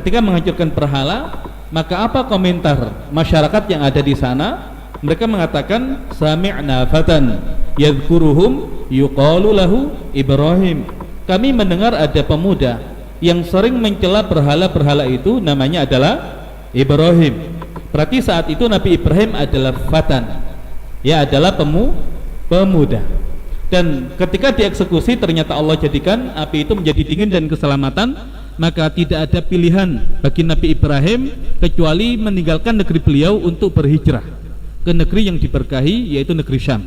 Ketika menghancurkan berhala, maka apa komentar masyarakat yang ada di sana? Mereka mengatakan sami'na fatan yadhkuruhum yuqalu lahu Ibrahim. Kami mendengar ada pemuda yang sering mencela berhala-berhala itu, namanya adalah Ibrahim. Berarti saat itu Nabi Ibrahim adalah fatan, ya, adalah pemuda. Dan ketika dieksekusi ternyata Allah jadikan api itu menjadi dingin dan keselamatan. Maka tidak ada pilihan bagi Nabi Ibrahim kecuali meninggalkan negeri beliau untuk berhijrah ke negeri yang diberkahi, yaitu negeri Syam.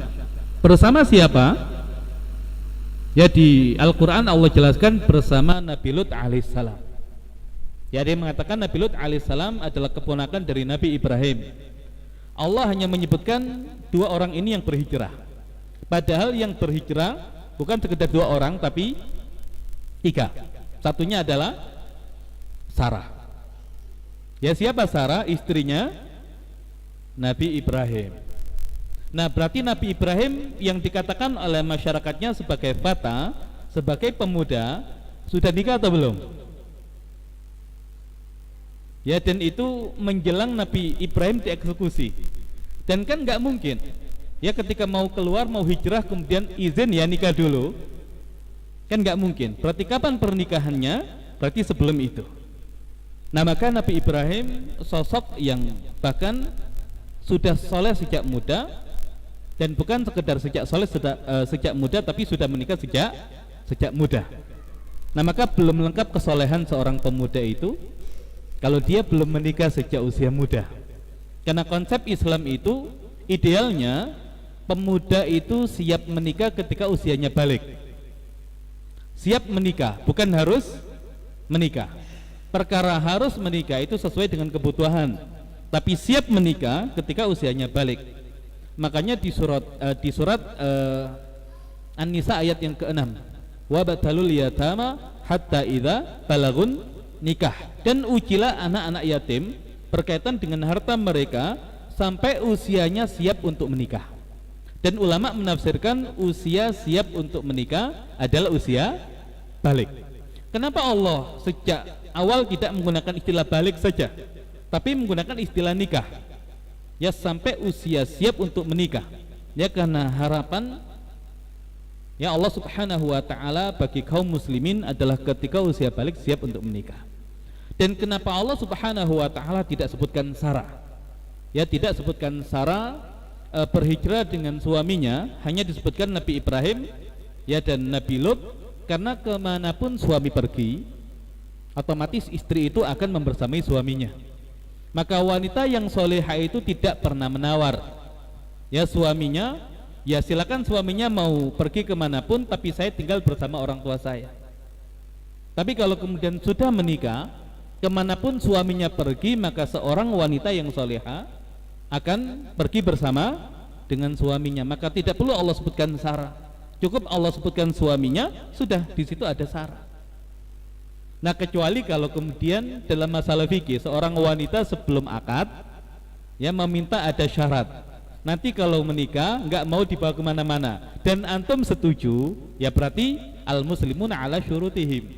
Bersama siapa? Ya, di Al-Quran Allah jelaskan bersama Nabi Lut alaihissalam. Ya, dia mengatakan Nabi Lut alaihissalam adalah keponakan dari Nabi Ibrahim. Allah hanya menyebutkan dua orang ini yang berhijrah. Padahal yang berhijrah bukan sekedar dua orang, tapi tiga. Satunya adalah Sarah. Ya, siapa Sarah? Istrinya Nabi Ibrahim. Nah, berarti Nabi Ibrahim yang dikatakan oleh masyarakatnya sebagai fata, sebagai pemuda, sudah nikah atau belum? Ya, dan itu menjelang Nabi Ibrahim dieksekusi. Dan kan nggak mungkin, ya, ketika mau keluar, mau hijrah, kemudian izin ya nikah dulu. Kan nggak mungkin. Berarti kapan pernikahannya? Berarti sebelum itu. Nah, maka Nabi Ibrahim sosok yang bahkan sudah soleh sejak muda, dan bukan sekedar sejak soleh sejak muda, tapi sudah menikah sejak muda. Nah, maka belum lengkap kesolehan seorang pemuda itu kalau dia belum menikah sejak usia muda. Karena konsep Islam itu idealnya pemuda itu siap menikah ketika usianya balik. Siap menikah, bukan harus menikah. Perkara harus menikah itu sesuai dengan kebutuhan, tapi siap menikah ketika usianya balik. Makanya di surat An-Nisa ayat yang ke-6, wabtalul yatama hatta idza balagun nikah, dan ujilah anak-anak yatim berkaitan dengan harta mereka sampai usianya siap untuk menikah. Dan ulama menafsirkan usia siap untuk menikah adalah usia balik. Kenapa Allah sejak awal tidak menggunakan istilah balik saja, tapi menggunakan istilah nikah? Ya, sampai usia siap untuk menikah. Ya, karena harapan ya Allah Subhanahu wa taala bagi kaum muslimin adalah ketika usia balik siap untuk menikah. Dan kenapa Allah Subhanahu wa taala tidak sebutkan Sarah? Ya, tidak sebutkan Sarah berhijrah dengan suaminya, hanya disebutkan Nabi Ibrahim, ya, dan Nabi Lut. Karena kemanapun suami pergi, otomatis istri itu akan membersamai suaminya. Maka wanita yang soleha itu tidak pernah menawar, ya, suaminya, ya silakan suaminya mau pergi kemanapun, tapi saya tinggal bersama orang tua saya. Tapi kalau kemudian sudah menikah, kemanapun suaminya pergi, maka seorang wanita yang soleha akan pergi bersama dengan suaminya. Maka tidak perlu Allah sebutkan Sarah, cukup Allah sebutkan suaminya, sudah di situ ada Sarah. Nah, kecuali kalau kemudian dalam masalah fikih seorang wanita sebelum akad ya meminta ada syarat, nanti kalau menikah nggak mau dibawa kemana-mana, dan antum setuju, ya berarti al muslimuna ala syurutihim,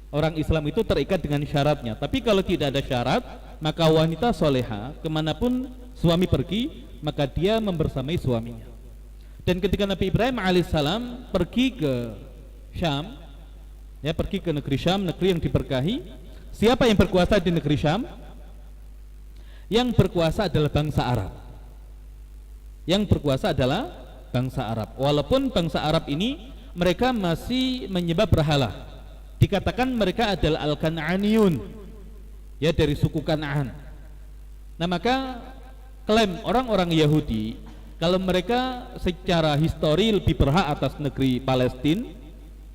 orang Islam itu terikat dengan syaratnya. Tapi kalau tidak ada syarat, maka wanita soleha kemanapun suami pergi, maka dia membersamai suaminya. Dan ketika Nabi Ibrahim alaihissalam pergi ke Syam, ya, pergi ke negeri Syam, negeri yang diberkahi, siapa yang berkuasa di negeri Syam? Yang berkuasa adalah bangsa Arab. Yang berkuasa adalah bangsa Arab. Walaupun bangsa Arab ini mereka masih menyembah berhala. Dikatakan mereka adalah Al-Kan'aniyun, ya, dari suku Kan'an. Nah, maka klaim orang-orang Yahudi kalau mereka secara histori lebih berhak atas negeri Palestina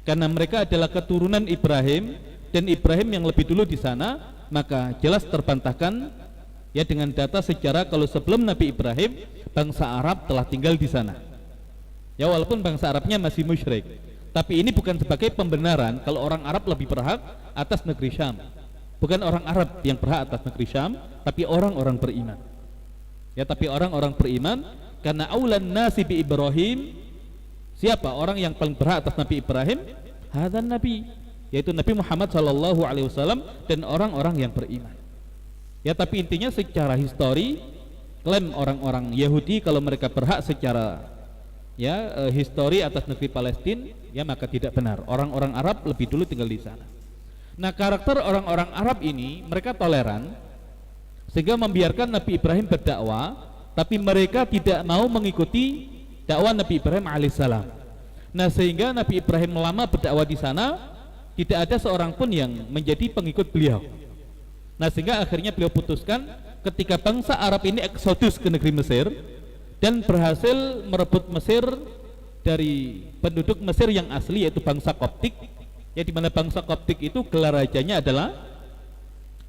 karena mereka adalah keturunan Ibrahim, dan Ibrahim yang lebih dulu di sana, maka jelas terbantahkan ya dengan data sejarah kalau sebelum Nabi Ibrahim bangsa Arab telah tinggal di sana. Ya, walaupun bangsa Arabnya masih musyrik, tapi ini bukan sebagai pembenaran kalau orang Arab lebih berhak atas negeri Syam. Bukan orang Arab yang berhak atas negeri Syam, tapi orang-orang beriman. Ya, tapi orang-orang beriman, karena aulan nasi bi Ibrahim, siapa orang yang paling berhak atas Nabi Ibrahim? Hadzan Nabi, yaitu Nabi Muhammad SAW dan orang-orang yang beriman. Ya, tapi intinya secara histori, klaim orang-orang Yahudi kalau mereka berhak secara histori atas negeri Palestina, ya maka tidak benar. Orang-orang Arab lebih dulu tinggal di sana. Nah, karakter orang-orang Arab ini mereka toleran sehingga membiarkan Nabi Ibrahim berdakwah, tapi mereka tidak mau mengikuti dakwah Nabi Ibrahim alaihissalam. Nah, sehingga Nabi Ibrahim lama berdakwah di sana, tidak ada seorang pun yang menjadi pengikut beliau. Nah, sehingga akhirnya beliau putuskan ketika bangsa Arab ini eksodus ke negeri Mesir dan berhasil merebut Mesir dari penduduk Mesir yang asli, yaitu bangsa Koptik, ya, di mana bangsa Koptik itu gelar rajanya adalah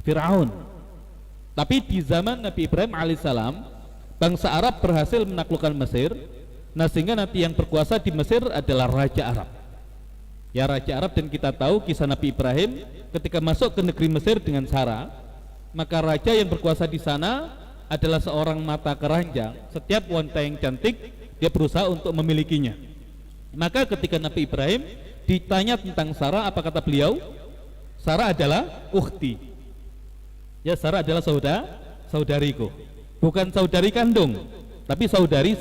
Fir'aun. Tapi di zaman Nabi Ibrahim alaihissalam, bangsa Arab berhasil menaklukkan Mesir. Nah, sehingga nanti yang berkuasa di Mesir adalah Raja Arab. Ya, Raja Arab, dan kita tahu kisah Nabi Ibrahim ketika masuk ke negeri Mesir dengan Sarah, maka raja yang berkuasa di sana adalah seorang mata keranjang. Setiap wanita yang cantik dia berusaha untuk memilikinya. Maka ketika Nabi Ibrahim ditanya tentang Sarah, apa kata beliau? Sarah adalah ukhti. Ya, Sarah adalah saudariku. Bukan saudari kandung, tapi saudari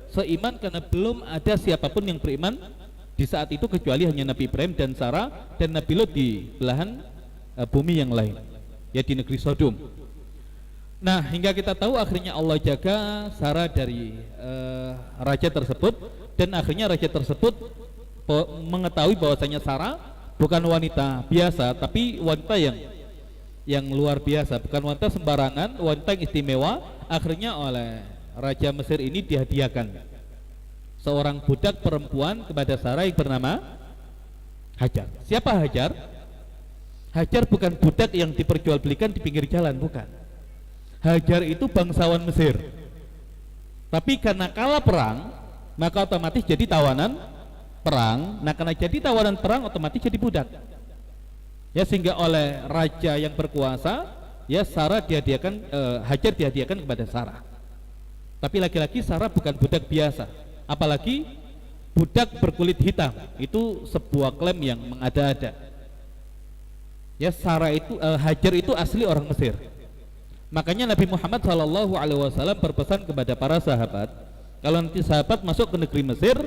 seiman, karena belum ada siapapun yang beriman di saat itu kecuali hanya Nabi Ibrahim dan Sarah dan Nabi Lot di belahan bumi yang lain, ya di negeri Sodom. Nah, hingga kita tahu akhirnya Allah jaga Sarah dari raja tersebut, dan akhirnya raja tersebut mengetahui bahwasanya Sarah bukan wanita biasa, tapi wanita yang luar biasa, bukan wanita sembarangan, wanita yang istimewa. Akhirnya oleh raja Mesir ini dihadiahkan seorang budak perempuan kepada Sarah yang bernama Hajar. Siapa Hajar? Hajar bukan budak yang diperjualbelikan di pinggir jalan, bukan. Hajar itu bangsawan Mesir, tapi karena kalah perang maka otomatis jadi tawanan perang. Nah, karena jadi tawanan perang otomatis jadi budak, ya, sehingga oleh raja yang berkuasa, ya, Sarah dihadiahkan, Hajar dihadiahkan kepada Sarah. Tapi lagi-lagi Sarah bukan budak biasa, apalagi budak berkulit hitam. Itu sebuah klaim yang mengada-ada. Ya, Sarah itu Hajar itu asli orang Mesir. Makanya Nabi Muhammad SAW berpesan kepada para sahabat, kalau nanti sahabat masuk ke negeri Mesir,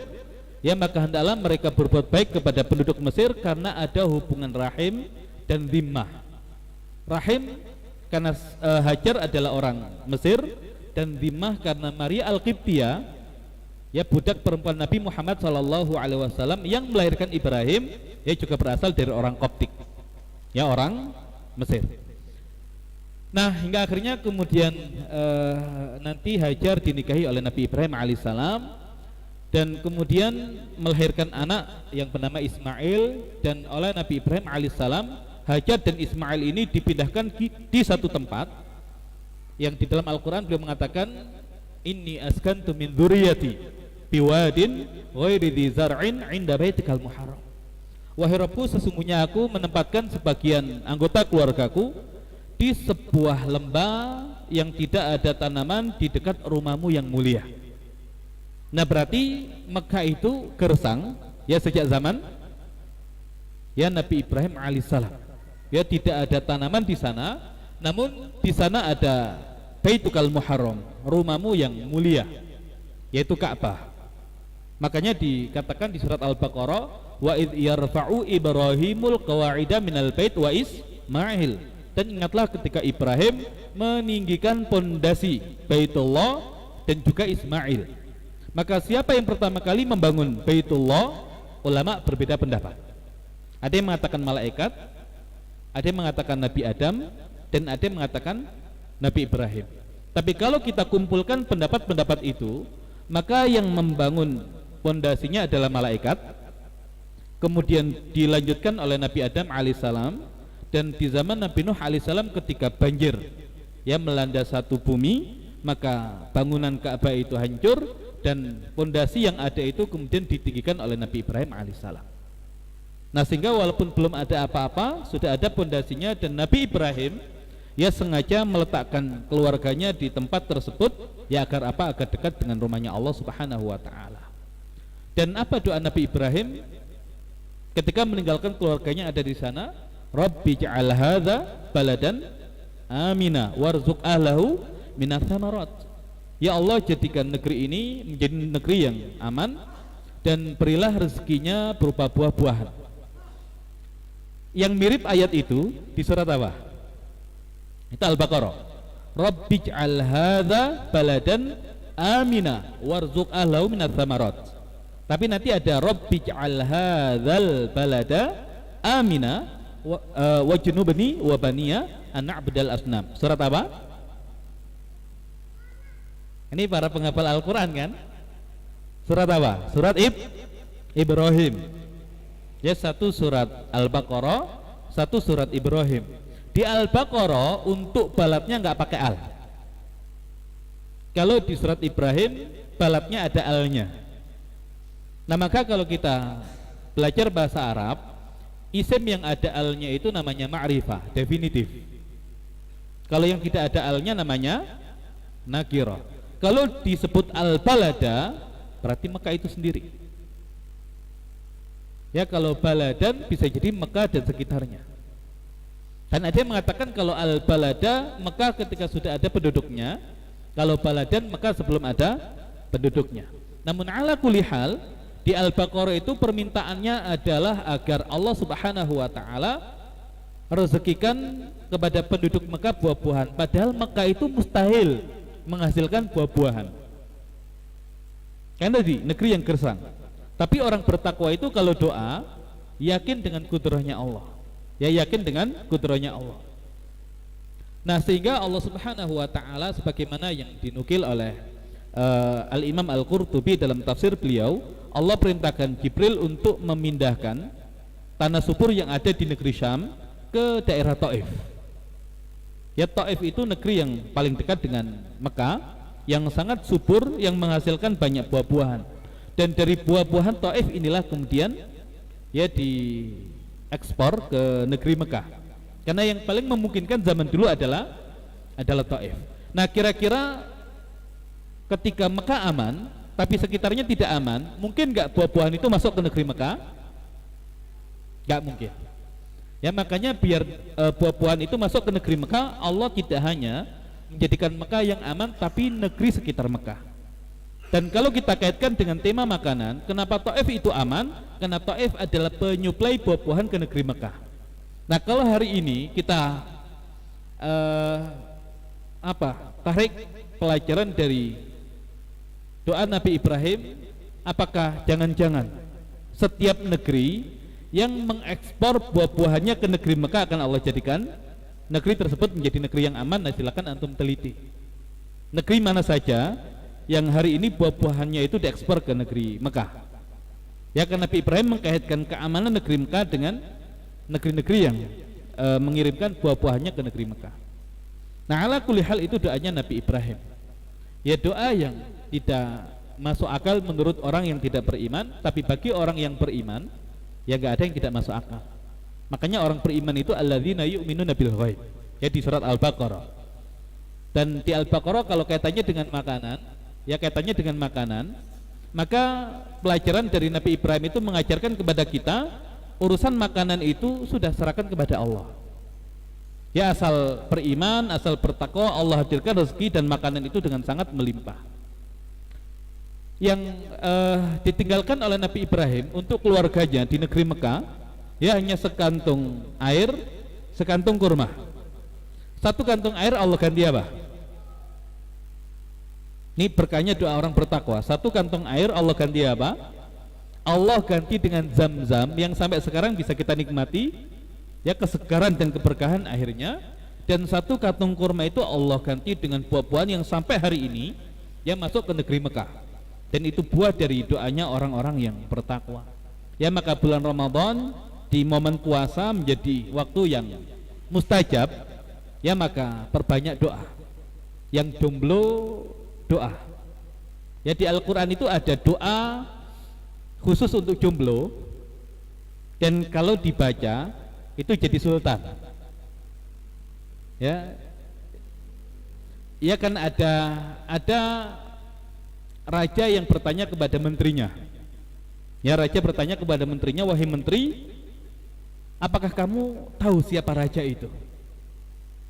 ya, maka hendaklah mereka berbuat baik kepada penduduk Mesir karena ada hubungan rahim dan dhimmah. Rahim karena Hajar adalah orang Mesir, dan dhimmah karena Maria Al-Qibtiyah, ya, budak perempuan Nabi Muhammad SAW yang melahirkan Ibrahim, ya, juga berasal dari orang Koptik, ya, orang Mesir. Nah, hingga akhirnya kemudian nanti Hajar dinikahi oleh Nabi Ibrahim alaihissalam, dan kemudian melahirkan anak yang bernama Ismail. Dan oleh Nabi Ibrahim alaihissalam, Hajar dan Ismail ini dipindahkan di satu tempat yang di dalam Al-Quran beliau mengatakan, inni askantu min dzurriyyati biwadin ghairi dzi zar'in 'inda baitikal muharram. Wahai Rabbku, sesungguhnya aku menempatkan sebagian anggota keluargaku di sebuah lembah yang tidak ada tanaman di dekat rumahmu yang mulia. Nah, berarti Mekah itu gersang, ya, sejak zaman, ya, Nabi Ibrahim alaihissalam. Ya, tidak ada tanaman di sana, namun di sana ada Baitukal Muharram, rumahmu yang mulia, yaitu Ka'bah. Makanya dikatakan di surat Al-Baqarah, wa idh yarfa'u Ibrahimul qawa'ida minal bait wa Ismail. Dan ingatlah ketika Ibrahim meninggikan pondasi Baitullah dan juga Ismail. Maka siapa yang pertama kali membangun Baitullah? Ulama berbeda pendapat. Ada yang mengatakan malaikat, ada yang mengatakan Nabi Adam, dan ada yang mengatakan Nabi Ibrahim. Tapi kalau kita kumpulkan pendapat-pendapat itu, maka yang membangun pondasinya adalah malaikat, kemudian dilanjutkan oleh Nabi Adam alaihissalam. Dan di zaman Nabi Nuh alaihissalam ketika banjir, ya, melanda satu bumi, maka bangunan Ka'bah itu hancur dan pondasi yang ada itu kemudian ditinggikan oleh Nabi Ibrahim alaihissalam. Nah, sehingga walaupun belum ada apa-apa, sudah ada pondasinya, dan Nabi Ibrahim, ya, sengaja meletakkan keluarganya di tempat tersebut, ya, agar apa? Agar dekat dengan rumahnya Allah Subhanahu wa taala. Dan apa doa Nabi Ibrahim? ketika meninggalkan keluarganya ada di sana, Rabbi ja'al hadza baladan amina warzuq ahlahu minats tsamarat. Ya Allah, jadikan negeri ini menjadi negeri yang aman dan berilah rezekinya berupa buah-buahan. Yang mirip ayat itu di surat apa? Itu Al-Baqarah. Rabbi ja'al hadza baladan amina warzuq ahlahu minats tsamarat. Tapi nanti ada Rabbi ja'al hadzal balada amina wajnubni wa baniya an na'budal asnam. Surat apa? Ini para penghafal Al-Qur'an kan? Surat apa? Surat Ibrahim. Ya, satu surat Al-Baqarah, satu surat Ibrahim. Di Al-Baqarah untuk balatnya enggak pakai al. Kalau di surat Ibrahim balatnya ada alnya. Nah, maka kalau kita belajar bahasa Arab, isim yang ada alnya itu namanya ma'rifah, definitif. Kalau yang tidak ada alnya namanya nakirah. Kalau disebut al-balada berarti Mekah itu sendiri. Ya, kalau baladan bisa jadi Mekah dan sekitarnya. Dan ada yang mengatakan kalau al-balada Mekah ketika sudah ada penduduknya, kalau baladan Mekah sebelum ada penduduknya. Namun ala kulli hal, di Al-Baqarah itu permintaannya adalah agar Allah Subhanahu wa taala rezekikan kepada penduduk Mekah buah-buahan, padahal Mekah itu mustahil menghasilkan buah-buahan. Karena di negeri yang gersang. Tapi orang bertakwa itu kalau doa yakin dengan kudrahnya Allah. Ya, yakin dengan kudrahnya Allah. Nah, sehingga Allah Subhanahu wa taala sebagaimana yang dinukil oleh Al-Imam Al-Qurtubi dalam tafsir beliau, Allah perintahkan Jibril untuk memindahkan tanah subur yang ada di negeri Syam ke daerah Taif. Ya, Taif itu negeri yang paling dekat dengan Mekah, yang sangat subur, yang menghasilkan banyak buah-buahan. Dan dari buah-buahan Taif inilah kemudian ya diekspor ke negeri Mekah. Karena yang paling memungkinkan zaman dulu adalah Taif. Nah, kira-kira ketika Mekah aman tapi sekitarnya tidak aman, mungkin nggak buah-buahan itu masuk ke negeri Mekah? Nggak mungkin. Ya, makanya biar buah-buahan itu masuk ke negeri Mekah, Allah tidak hanya menjadikan Mekah yang aman, tapi negeri sekitar Mekah. Dan kalau kita kaitkan dengan tema makanan, kenapa Taif itu aman? Karena Taif adalah penyuplai buah-buahan ke negeri Mekah. Nah, kalau hari ini kita tarik pelajaran dari doa Nabi Ibrahim, apakah jangan-jangan setiap negeri yang mengekspor buah-buahannya ke negeri Mekah akan Allah jadikan negeri tersebut menjadi negeri yang aman? Nah, silakan antum teliti. Negeri mana saja yang hari ini buah-buahannya itu diekspor ke negeri Mekah? Ya, karena Nabi Ibrahim mengkaitkan keamanan negeri Mekah dengan negeri-negeri yang mengirimkan buah-buahannya ke negeri Mekah. Nah, ala kulli hal itu doanya Nabi Ibrahim. Ya, doa yang tidak masuk akal menurut orang yang tidak beriman, tapi bagi orang yang beriman ya gak ada yang tidak masuk akal. Makanya orang beriman itu alladzina yu'minuna bil ghaib, ya, di surat Al-Baqarah. Dan di Al-Baqarah kalau kaitannya dengan makanan, ya kaitannya dengan makanan, maka pelajaran dari Nabi Ibrahim itu mengajarkan kepada kita urusan makanan itu sudah serahkan kepada Allah. Ya, asal beriman, asal bertakwa, Allah hadirkan rezeki dan makanan itu dengan sangat melimpah. Yang ditinggalkan oleh Nabi Ibrahim untuk keluarganya di negeri Mekah ya hanya sekantung air, sekantung kurma. Satu kantung air Allah ganti apa? Ini berkahnya doa orang bertakwa. Satu kantung air Allah ganti apa? Allah ganti dengan Zam-Zam yang sampai sekarang bisa kita nikmati, ya, kesegaran dan keberkahan akhirnya. Dan satu kantung kurma itu Allah ganti dengan buah-buahan yang sampai hari ini yang masuk ke negeri Mekah. Dan itu buah dari doanya orang-orang yang bertakwa. Ya, maka bulan Ramadan di momen puasa menjadi waktu yang mustajab. Ya, maka perbanyak doa. Yang jomblo doa. Ya, di Al-Quran itu ada doa khusus untuk jomblo, dan kalau dibaca itu jadi sultan. Ya, ya kan ada raja yang bertanya kepada menterinya, Ya, raja bertanya kepada menterinya, wahai menteri, apakah kamu tahu siapa raja itu?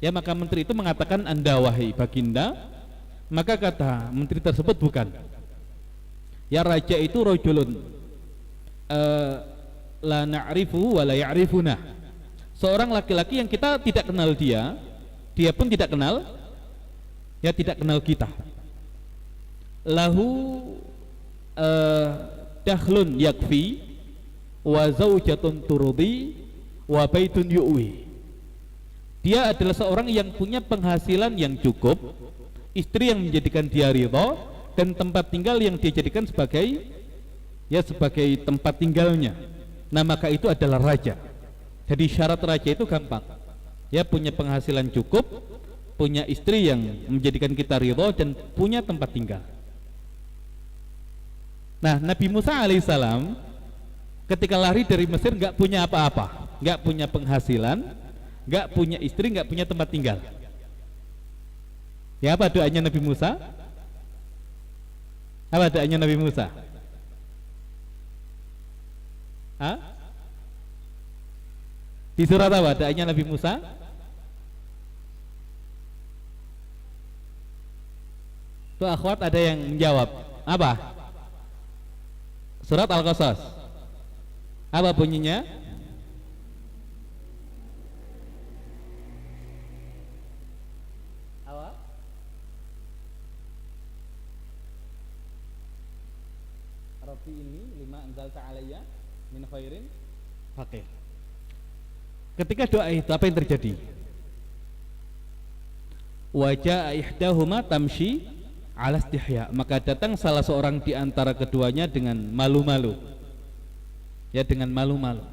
Ya, maka menteri itu mengatakan, Anda wahai baginda. Maka kata menteri tersebut, bukan. Ya, raja itu rajulun la na'rifu wa la ya'rifuna. Seorang laki-laki yang kita tidak kenal dia, dia pun tidak kenal, ya tidak kenal kita. Lahu dakhlun yakfi wa zaujatun turdi wa baitun yu'wi. Dia adalah seorang yang punya penghasilan yang cukup, istri yang menjadikan dia ridha, dan tempat tinggal yang dia jadikan sebagai tempat tinggalnya. Nah, maka itu adalah raja. Jadi syarat raja itu gampang. Ya, punya penghasilan cukup, punya istri yang menjadikan kita ridha, dan punya tempat tinggal. Nah, Nabi Musa alaihissalam ketika lari dari Mesir nggak punya apa-apa, nggak punya penghasilan, nggak punya istri, nggak punya tempat tinggal. Ya, apa doanya Nabi Musa? Apa doanya Nabi Musa? Hah? Di surat apa doanya Nabi Musa? Tuh akhwat ada yang menjawab. Apa? Surat Al-Qasas. Apa bunyinya? Apa? Rabbi ini lima anzalta alayya min khairin faqih. Ketika doa itu apa yang terjadi? Wajah ihdahuma tamshi ala istihya, maka datang salah seorang di antara keduanya dengan malu-malu. Ya, dengan malu-malu.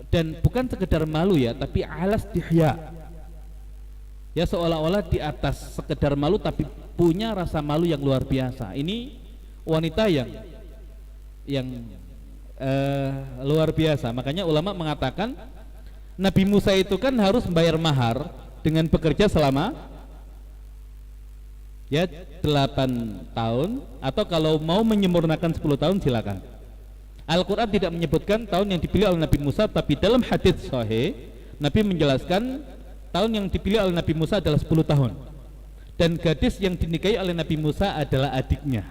Dan bukan sekedar malu ya, tapi ala istihya. Ya, seolah-olah di atas sekedar malu tapi punya rasa malu yang luar biasa. Ini wanita yang luar biasa. Makanya ulama mengatakan Nabi Musa itu kan harus membayar mahar dengan bekerja selama 8 tahun, atau kalau mau menyempurnakan 10 tahun silakan. Al-Quran tidak menyebutkan tahun yang dipilih oleh Nabi Musa, tapi dalam hadits sahih Nabi menjelaskan tahun yang dipilih oleh Nabi Musa adalah 10 tahun, dan gadis yang dinikahi oleh Nabi Musa adalah adiknya.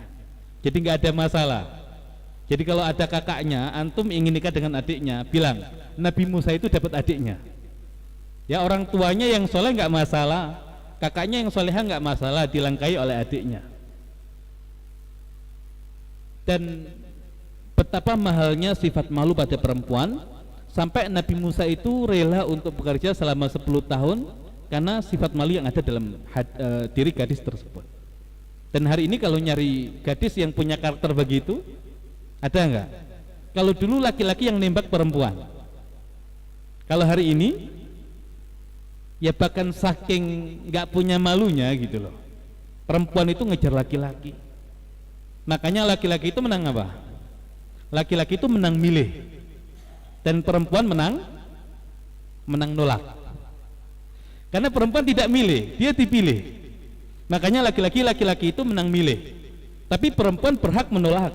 Jadi nggak ada masalah. Jadi kalau ada kakaknya, antum ingin nikah dengan adiknya, bilang Nabi Musa itu dapat adiknya. Ya, orang tuanya yang soleh nggak masalah, kakaknya yang soleha nggak masalah, dilangkai oleh adiknya. Dan betapa mahalnya sifat malu pada perempuan, sampai Nabi Musa itu rela untuk bekerja selama 10 tahun karena sifat malu yang ada dalam diri gadis tersebut. Dan hari ini kalau nyari gadis yang punya karakter begitu, ada nggak? Kalau dulu laki-laki yang nembak perempuan, kalau hari ini ya bahkan saking nggak punya malunya gitu loh, perempuan itu ngejar laki-laki. Makanya laki-laki itu menang apa? Laki-laki itu menang milih, dan perempuan menang nolak. Karena perempuan tidak milih, dia dipilih. Makanya laki-laki itu menang milih, tapi perempuan berhak menolak.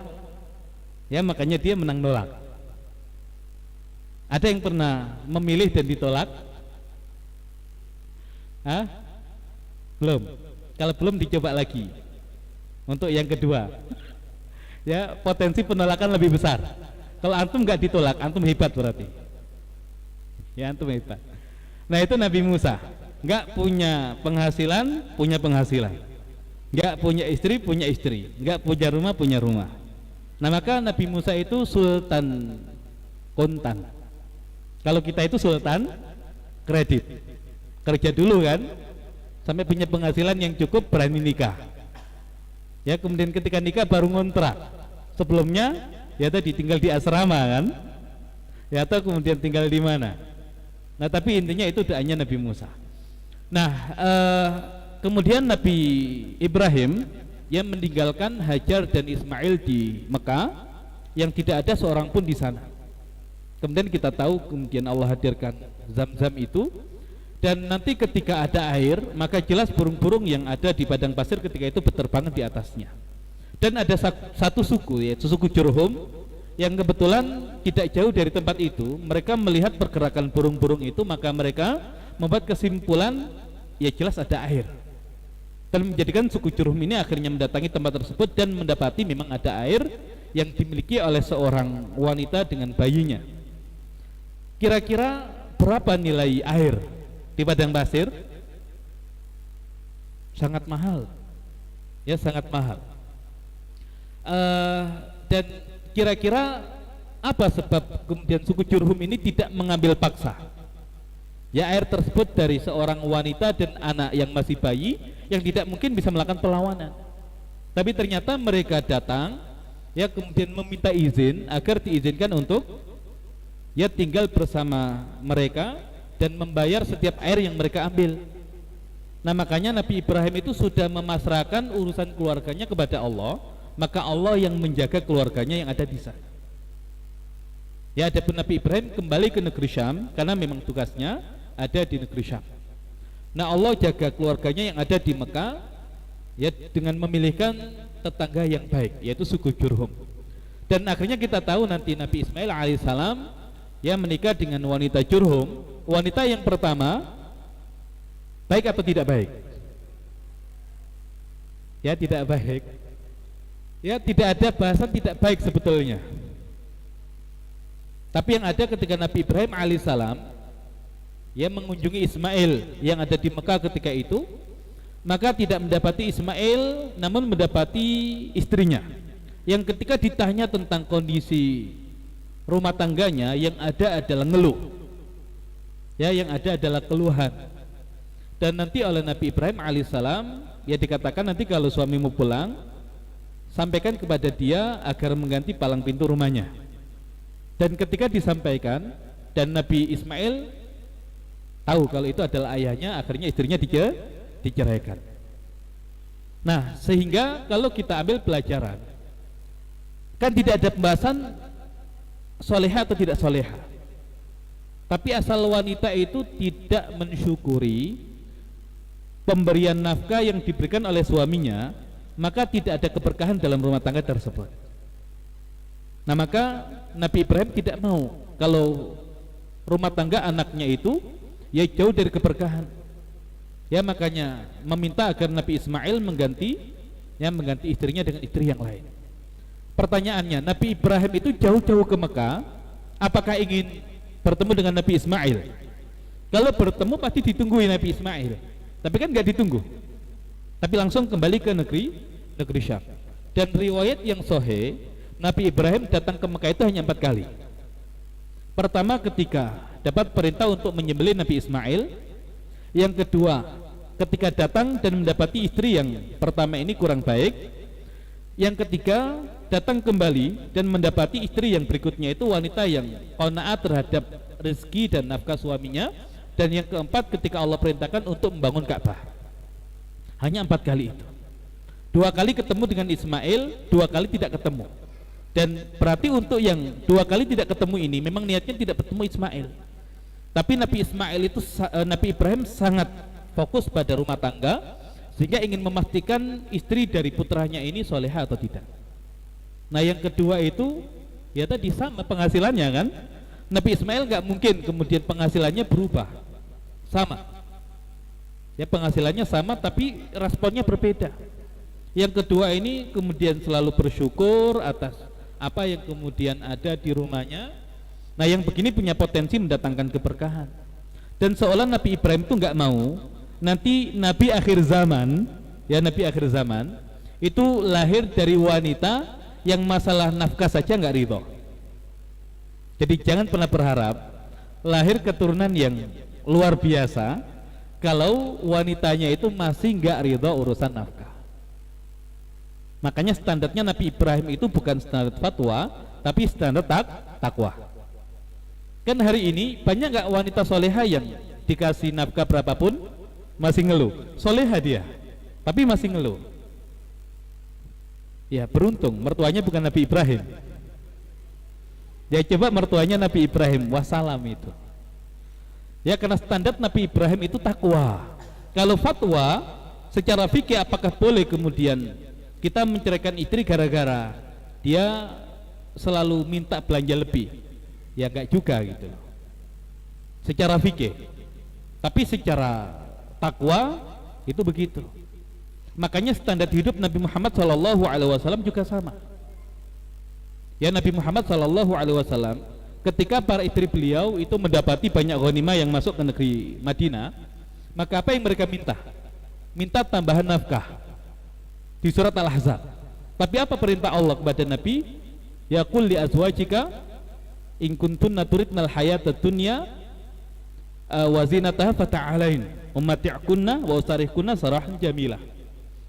Ya, makanya dia menang nolak. Ada yang pernah memilih dan ditolak? Hah? Belum. Kalau belum, dicoba lagi untuk yang kedua. Ya, potensi penolakan lebih besar. Kalau antum nggak ditolak, antum hebat berarti. Ya, antum hebat. Nah, itu Nabi Musa, nggak punya penghasilan, punya penghasilan. Nggak punya istri, punya istri. Nggak punya rumah, punya rumah. Nah, maka Nabi Musa itu sultan kontan. Kalau kita itu sultan kredit. Kerja dulu kan, sampai punya penghasilan yang cukup, berani nikah. Ya, kemudian ketika nikah baru ngontrak. Sebelumnya ya tadi tinggal di asrama kan, ya, atau kemudian tinggal di mana. Nah, tapi intinya itu doanya Nabi Musa. Nah, kemudian Nabi Ibrahim yang meninggalkan Hajar dan Ismail di Mekah, yang tidak ada seorang pun di sana. Kemudian kita tahu kemudian Allah hadirkan Zam-Zam itu, dan nanti ketika ada air, maka jelas burung-burung yang ada di padang pasir ketika itu berterbangan di atasnya. Dan ada satu suku, yaitu suku Jurhum, yang kebetulan tidak jauh dari tempat itu. Mereka melihat pergerakan burung-burung itu, maka mereka membuat kesimpulan, ya jelas ada air. Dan menjadikan suku Jurhum ini akhirnya mendatangi tempat tersebut dan mendapati memang ada air yang dimiliki oleh seorang wanita dengan bayinya. Kira-kira berapa nilai air di padang pasir? Sangat mahal, ya sangat mahal. Dan kira-kira apa sebab kemudian suku Jurhum ini tidak mengambil paksa? Ya, air tersebut dari seorang wanita dan anak yang masih bayi yang tidak mungkin bisa melakukan perlawanan. Tapi ternyata mereka datang, ya kemudian meminta izin agar diizinkan untuk ya tinggal bersama mereka dan membayar setiap air yang mereka ambil. Nah, makanya Nabi Ibrahim itu sudah memasrahkan urusan keluarganya kepada Allah, maka Allah yang menjaga keluarganya yang ada di sana. Ya, adapun Nabi Ibrahim kembali ke negeri Syam karena memang tugasnya ada di negeri Syam. Nah, Allah jaga keluarganya yang ada di Mekah ya dengan memilihkan tetangga yang baik, yaitu suku Jurhum. Dan akhirnya kita tahu nanti Nabi Ismail alaihissalam ya menikah dengan wanita Jurhum. Wanita yang pertama baik atau tidak baik? Ya, tidak baik. Ya, tidak ada bahasan tidak baik sebetulnya. Tapi yang ada ketika Nabi Ibrahim alaihissalam ya mengunjungi Ismail yang ada di Mekah ketika itu, maka tidak mendapati Ismail, namun mendapati istrinya, yang ketika ditanya tentang kondisi rumah tangganya, yang ada adalah ngeluh, ya yang ada adalah keluhan. Dan nanti oleh Nabi Ibrahim alaihissalam ya dikatakan nanti kalau suamimu pulang, sampaikan kepada dia agar mengganti palang pintu rumahnya. Dan ketika disampaikan dan Nabi Ismail tahu kalau itu adalah ayahnya, akhirnya istrinya diceraikan. Nah, sehingga kalau kita ambil pelajaran, kan tidak ada pembahasan soleha atau tidak soleha, tapi asal wanita itu tidak mensyukuri pemberian nafkah yang diberikan oleh suaminya, maka tidak ada keberkahan dalam rumah tangga tersebut. Nah, maka Nabi Ibrahim tidak mau kalau rumah tangga anaknya itu ya jauh dari keberkahan. Ya, makanya meminta agar Nabi Ismail mengganti istrinya dengan istri yang lain. Pertanyaannya, Nabi Ibrahim itu jauh-jauh ke Mekah, apakah ingin bertemu dengan Nabi Ismail? Kalau bertemu pasti ditungguin Nabi Ismail, tapi kan nggak ditunggu, tapi langsung kembali ke negeri Syam. Dan riwayat yang sahih, Nabi Ibrahim datang ke Mekah itu hanya 4 kali. Pertama ketika dapat perintah untuk menyembelih Nabi Ismail. Yang kedua ketika datang dan mendapati istri yang pertama ini kurang baik. Yang ketiga datang kembali dan mendapati istri yang berikutnya itu wanita yang qanaat terhadap rezeki dan nafkah suaminya. Dan yang keempat ketika Allah perintahkan untuk membangun Ka'bah. Hanya 4 kali itu. 2 kali ketemu dengan Ismail, 2 kali tidak ketemu. Dan berarti untuk yang 2 kali tidak ketemu ini memang niatnya tidak bertemu Ismail. Tapi Nabi Ibrahim sangat fokus pada rumah tangga, sehingga ingin memastikan istri dari putranya ini soleha atau tidak. Nah, yang kedua itu ya tadi sama penghasilannya kan. Nabi Ismail nggak mungkin kemudian penghasilannya berubah, sama. Ya, penghasilannya sama tapi responnya berbeda. Yang kedua ini kemudian selalu bersyukur atas apa yang kemudian ada di rumahnya. Nah, yang begini punya potensi mendatangkan keberkahan. Dan seolah Nabi Ibrahim itu nggak mau nanti Nabi akhir zaman, ya Nabi akhir zaman itu lahir dari wanita yang masalah nafkah saja nggak ridho. Jadi jangan pernah berharap lahir keturunan yang luar biasa kalau wanitanya itu masih nggak ridho urusan nafkah. Makanya standarnya Nabi Ibrahim itu bukan standar fatwa, tapi standar takwa. Kan hari ini banyak nggak wanita soleha yang dikasih nafkah berapapun masih ngeluh. Soleha dia, tapi masih ngeluh. Ya, beruntung mertuanya bukan Nabi Ibrahim. Ya, coba mertuanya Nabi Ibrahim, wassalam itu. Ya, karena standar Nabi Ibrahim itu takwa. Kalau fatwa secara fikih apakah boleh kemudian kita menceraikan istri gara-gara dia selalu minta belanja lebih. Ya enggak juga gitu loh. Secara fikih. Tapi secara takwa itu begitu. Makanya standar hidup Nabi Muhammad SAW juga sama. Ya, Nabi Muhammad SAW ketika para istri beliau itu mendapati banyak ghanimah yang masuk ke negeri Madinah, maka apa yang mereka minta? Minta tambahan nafkah di surat Al-Ahzab. Tapi apa perintah Allah kepada Nabi? Ya qul li azwajika in kuntunna turidnal hayatad dunya wa zinataha fata'alain ummati'kunna wa usarihkunna sarahan jamilah.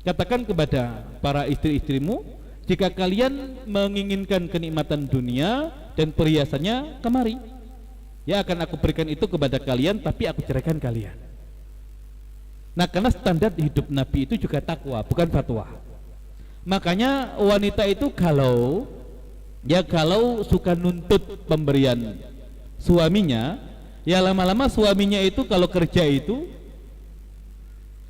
Katakan kepada para istri-istrimu, jika kalian menginginkan kenikmatan dunia dan perhiasannya, kemari. Ya, akan aku berikan itu kepada kalian, tapi aku ceraikan kalian. Nah, karena standar hidup Nabi itu juga takwa, bukan fatwa. Makanya wanita itu kalau suka nuntut pemberian suaminya, ya lama-lama suaminya itu kalau kerja itu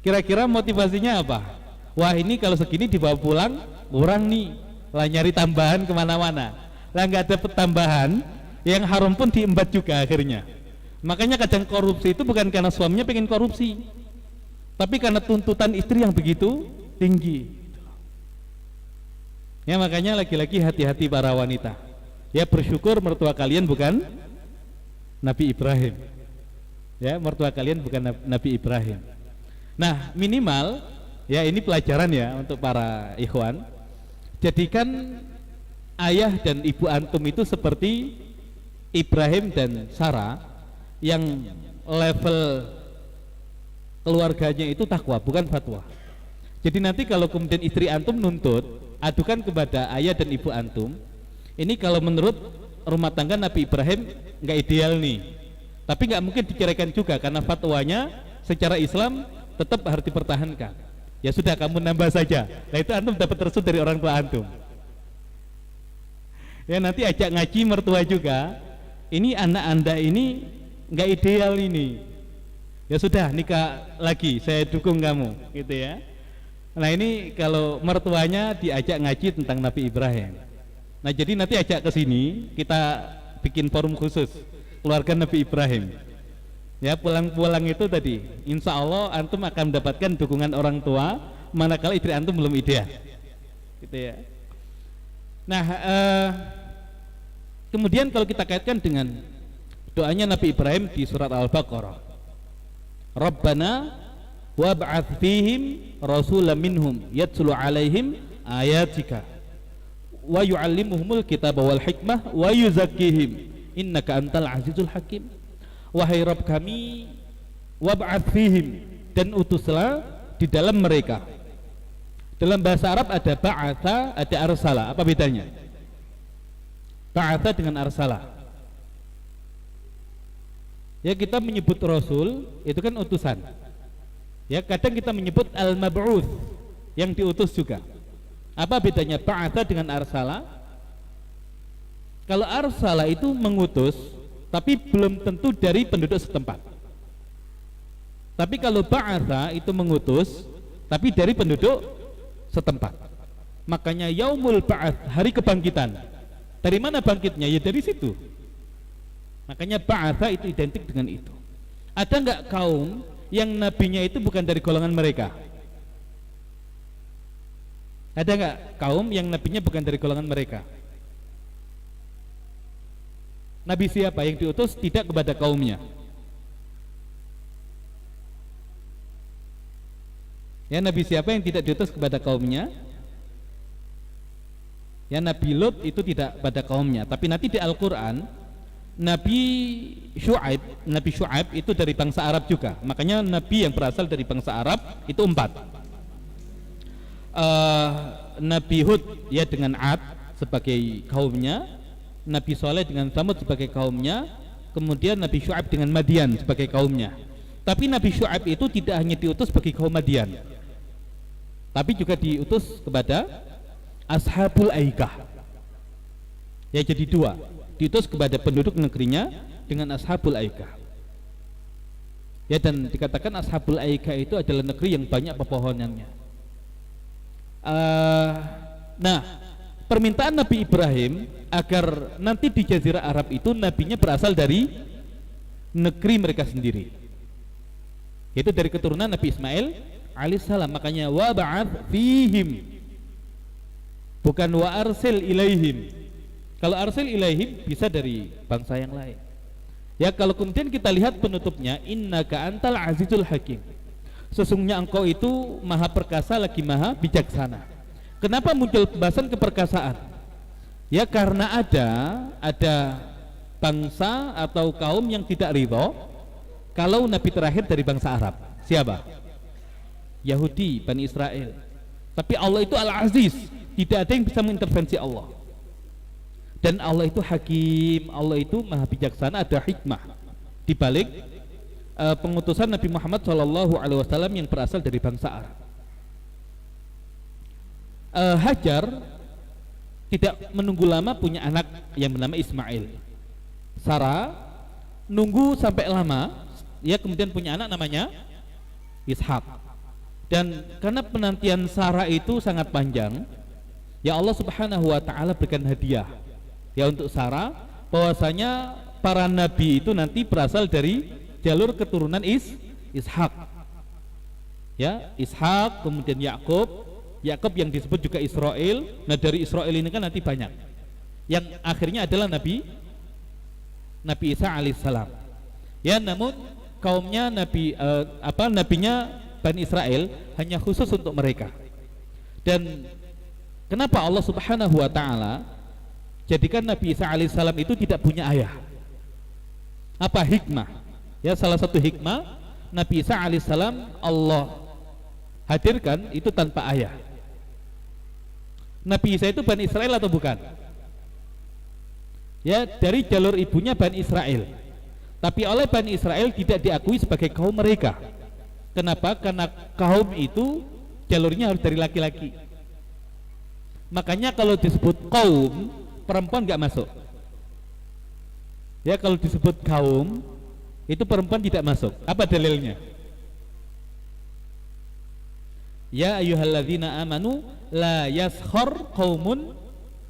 kira-kira motivasinya apa? Wah, ini kalau segini dibawa pulang kurang nih, lah nyari tambahan kemana-mana, lah nggak ada tambahan, yang haram pun diembat juga akhirnya. Makanya kadang korupsi itu bukan karena suaminya pengen korupsi, tapi karena tuntutan istri yang begitu tinggi. Ya, makanya lagi-lagi hati-hati para wanita. Ya, bersyukur mertua kalian bukan Nabi Ibrahim. Ya, mertua kalian bukan Nabi Ibrahim. Nah, minimal ya, ini pelajaran ya untuk para ikhwan. Jadikan ayah dan ibu antum itu seperti Ibrahim dan Sarah, yang level keluarganya itu takwa, bukan fatwa. Jadi nanti kalau kemudian istri antum nuntut, adukan kepada ayah dan ibu antum. Ini kalau menurut rumah tangga Nabi Ibrahim nggak ideal nih, tapi nggak mungkin diceraikan juga karena fatwanya secara Islam tetap harus dipertahankan. Ya sudah, kamu nambah saja. Nah, itu antum dapat restu dari orang tua antum. Ya, nanti ajak ngaji mertua juga. Ini anak anda ini nggak ideal ini. Ya sudah, nikah lagi, saya dukung kamu, gitu ya. Nah, ini kalau mertuanya diajak ngaji tentang Nabi Ibrahim. Nah, jadi nanti ajak ke sini, kita bikin forum khusus keluarga Nabi Ibrahim. Ya, pulang-pulang itu tadi, insya Allah antum akan mendapatkan dukungan orang tua, manakala istri antum belum ideal, gitu ya. Nah, kemudian kalau kita kaitkan dengan doanya Nabi Ibrahim di surat Al-Baqarah, Rabbana wab'ats fihim rasulan minhum yatslu alaihim ayatika wa yu'allimuhumul kitaba wal hikmah wa yuzakkihim innaka antal azizul hakim. Wahai Rabb kami, wab'ats fihim, dan utuslah di dalam mereka. Dalam bahasa Arab ada ba'atha, ada arsala. Apa bedanya? Ba'atha dengan arsala. Ya, kita menyebut rasul itu kan utusan. Ya, kadang kita menyebut al-mab'uts, yang diutus juga. Apa bedanya ba'atha dengan arsala? Kalau arsala itu mengutus, tapi belum tentu dari penduduk setempat. Tapi kalau ba'atha itu mengutus, tapi dari penduduk setempat. Makanya yaumul ba'ats, hari kebangkitan. Dari mana bangkitnya? Ya dari situ. Makanya ba'atha itu identik dengan itu. Ada enggak kaum yang nabinya itu bukan dari golongan mereka? Ada enggak kaum yang nabinya bukan dari golongan mereka? Nabi siapa yang diutus tidak kepada kaumnya? Ya, Nabi siapa yang tidak diutus kepada kaumnya? Ya, Nabi Lut itu tidak pada kaumnya. Tapi nanti di Al-Quran Nabi Syu'aib itu dari bangsa Arab juga. Makanya Nabi yang berasal dari bangsa Arab itu 4. Nabi Hud ya dengan Ad sebagai kaumnya, Nabi Soleh dengan Samud sebagai kaumnya, kemudian Nabi Syu'aib dengan Madian sebagai kaumnya. Tapi Nabi Syu'aib itu tidak hanya diutus bagi kaum Madian, tapi juga diutus kepada Ashabul Aikah. Ya, jadi 2, diutus kepada penduduk negerinya dengan Ashabul Aikah. Ya, dan dikatakan Ashabul Aikah itu adalah negeri yang banyak pepohonannya. Nah, permintaan Nabi Ibrahim agar nanti di Jazirah Arab itu nabinya berasal dari negeri mereka sendiri, yaitu dari keturunan Nabi Ismail alaihissalam. Makanya wa ba'ath fihim, bukan wa arsil ilaihim. Kalau arsil ilaihim bisa dari bangsa yang lain. Ya, kalau kemudian kita lihat penutupnya, innaka antal azizul hakim, sesungguhnya engkau itu maha perkasa lagi maha bijaksana. Kenapa muncul pembahasan keperkasaan? Ya karena ada bangsa atau kaum yang tidak ridho kalau nabi terakhir dari bangsa Arab. Siapa? Yahudi, Bani Israel. Tapi Allah itu Al-Aziz, tidak ada yang bisa mengintervensi Allah. Dan Allah itu Hakim, Allah itu maha bijaksana, ada hikmah di balik pengutusan Nabi Muhammad SAW yang berasal dari bangsa Arab. Hajar tidak menunggu lama punya anak yang bernama Ismail. Sarah nunggu sampai lama, ya kemudian punya anak namanya Ishak. Dan karena penantian Sarah itu sangat panjang, ya Allah Subhanahu wa taala berikan hadiah ya untuk Sarah, bahwasanya para nabi itu nanti berasal dari jalur keturunan Ishak. Ya, Ishak, kemudian Yakub yang disebut juga Israel. Nah, dari Israel ini kan nanti banyak yang akhirnya adalah Nabi Isa alaihissalam. Ya, namun kaumnya nabinya Bani Israel hanya khusus untuk mereka. Dan kenapa Allah Subhanahu wa taala jadikan Nabi Isa alaihissalam itu tidak punya ayah? Apa hikmah? Ya, salah satu hikmah Nabi Isa alaihissalam Allah hadirkan itu tanpa ayah. Nabi Isa itu Bani Israel atau bukan? Ya, dari jalur ibunya Bani Israel. Tapi oleh Bani Israel tidak diakui sebagai kaum mereka. Kenapa? Karena kaum itu jalurnya harus dari laki-laki. Makanya kalau disebut kaum, perempuan nggak masuk. Ya, kalau disebut kaum itu perempuan tidak masuk. Apa dalilnya? Ya ayyuhalladzina amanu la yaskhar qaumun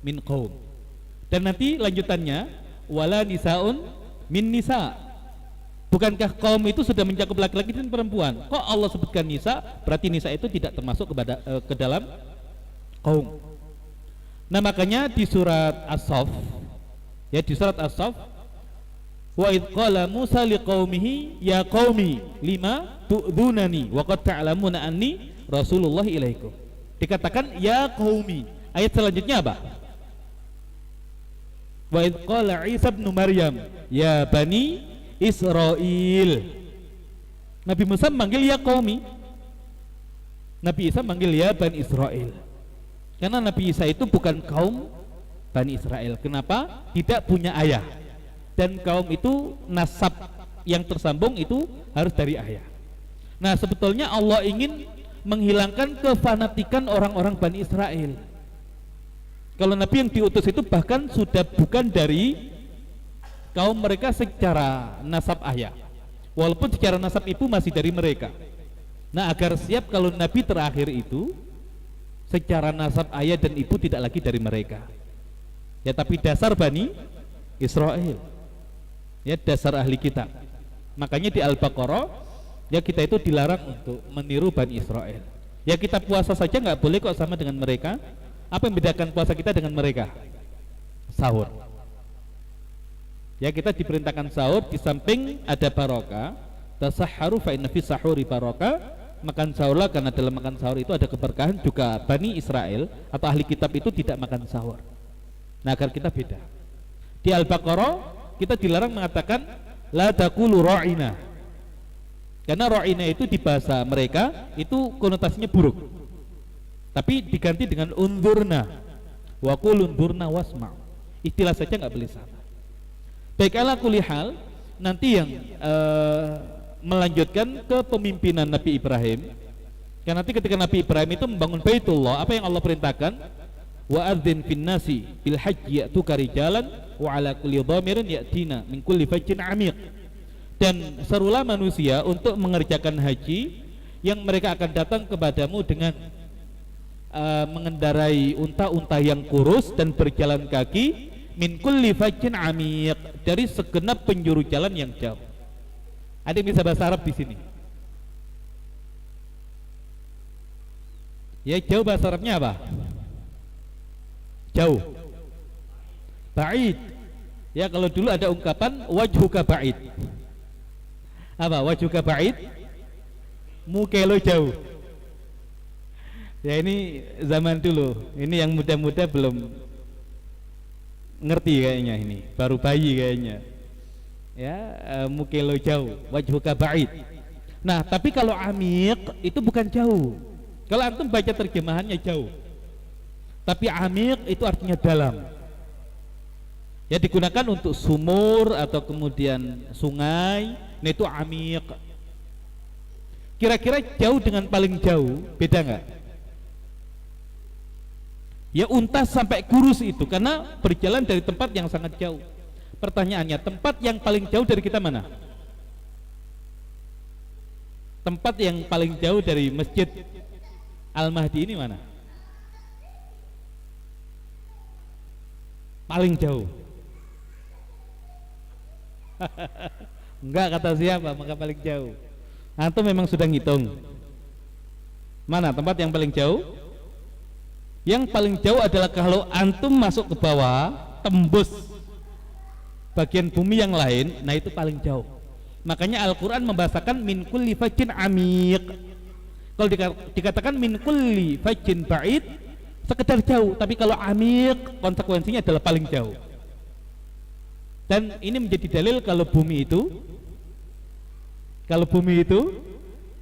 min qaum. Dan nanti lanjutannya wala nisaun min nisa. Bukankah kaum itu sudah mencakup laki-laki dan perempuan? Kok Allah sebutkan nisa? Berarti nisa itu tidak termasuk ke dalam kaum. Nah, makanya di surat As-Saff, ya di surat As-Saff, wa idh qala Musa liqaumihi ya qaumi lima tu'dunani wa qad ta'lamuna anni Rasulullah ilaikum. Dikatakan ya qaumi. Ayat selanjutnya apa? Wa idh qala Isa ibn Maryam ya bani Israil. Nabi Musa manggil ya qaumi, Nabi Isa manggil ya bani Israil. Karena Nabi Isa itu bukan kaum Bani Israel. Kenapa? Tidak punya ayah. Dan kaum itu nasab yang tersambung itu harus dari ayah. Nah, sebetulnya Allah ingin menghilangkan kefanatikan orang-orang Bani Israel. Kalau Nabi yang diutus itu bahkan sudah bukan dari kaum mereka secara nasab ayah, walaupun secara nasab ibu masih dari mereka. Nah, agar siap kalau Nabi terakhir itu secara nasab ayah dan ibu tidak lagi dari mereka, ya tapi dasar Bani Israel, ya dasar ahli kitab. Makanya di Al-Baqarah ya kita itu dilarang untuk meniru Bani Israel. Ya kita puasa saja nggak boleh kok sama dengan mereka. Apa yang membedakan puasa kita dengan mereka? Sahur. Ya kita diperintahkan sahur, di samping ada barokah. Tasahharu fa inna fi sahuri barokah. Makan sahurlah karena dalam makan sahur itu ada keberkahan. Juga Bani Israel atau ahli kitab itu tidak makan sahur. Nah, agar kita beda. Di Al-Baqarah kita dilarang mengatakan la taqulu ra'ina. Karena ra'ina itu di bahasa mereka itu konotasinya buruk. Tapi diganti dengan unzurna. Wa qul unzurna wasma'. Istilah saja enggak boleh sama. Baik, ala kulli hal, nanti yang melanjutkan ke pemimpinan Nabi Ibrahim. Karena nanti ketika Nabi Ibrahim itu membangun Baitullah, apa yang Allah perintahkan? Wa adzin fin nasi bil hajji ya'tuka rijalan wa ala kulli dhamirin ya'tina min kulli fajjin 'amiq. Dan serulah manusia untuk mengerjakan haji, yang mereka akan datang kepadamu dengan mengendarai unta-unta yang kurus dan berjalan kaki min kulli fajjin amiq, dari segenap penjuru jalan yang jauh. Ada yang bisa bahasa Arab di sini? Ya, jauh bahasa Arabnya apa? Jauh. Ba'id. Ya, kalau dulu ada ungkapan wajhuka ba'id. Apa wajhuka ba'id? Muka lo jauh. Ya, ini zaman dulu. Ini yang muda-muda belum ngerti kayaknya, ini baru bayi kayaknya. Ya, muka lo jauh, wajhuka ba'id. Nah, tapi kalau amiq itu bukan jauh. Kalau antum baca terjemahannya jauh, tapi amiq itu artinya dalam. Ya, digunakan untuk sumur atau kemudian sungai. Nah, itu amiq. Kira-kira jauh dengan paling jauh beda nggak? Ya, unta sampai kurus itu karena berjalan dari tempat yang sangat jauh. Pertanyaannya, tempat yang paling jauh dari kita mana? Tempat yang paling jauh dari Masjid Al-Mahdi ini mana? Paling jauh. Enggak, kata siapa? Maka paling jauh. Antum memang sudah ngitung. Mana tempat yang paling jauh? Yang paling jauh adalah kalau antum masuk ke bawah, tembus bagian bumi yang lain, nah itu paling jauh. Makanya Al-Quran membahasakan min kulli fajjin amiq. Kalau dikatakan min kulli fajjin ba'id, sekedar jauh. Tapi kalau amiq, konsekuensinya adalah paling jauh. Dan ini menjadi dalil kalau bumi itu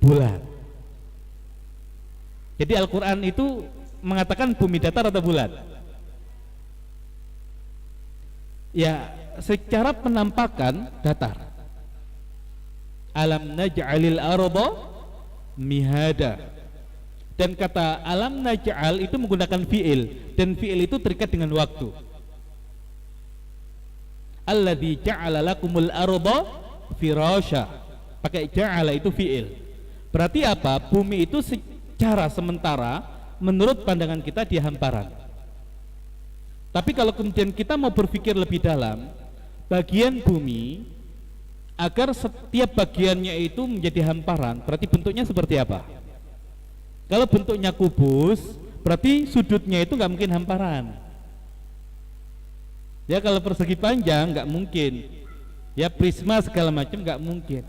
bulat. Jadi Al-Quran itu mengatakan bumi datar atau bulat? Ya, secara penampakan datar. Alam naj'alil arda mihada. Dan kata alam naj'al itu menggunakan fi'il, dan fi'il itu terikat dengan waktu. Alladzi ja'ala lakumul arda firasya. Pakai ja'ala itu fi'il. Berarti apa? Bumi itu secara sementara menurut pandangan kita di hamparan. Tapi kalau kemudian kita mau berpikir lebih dalam, bagian bumi agar setiap bagiannya itu menjadi hamparan, berarti bentuknya seperti apa? Kalau bentuknya kubus, berarti sudutnya itu nggak mungkin hamparan. Ya, kalau persegi panjang nggak mungkin. Ya, prisma segala macam nggak mungkin.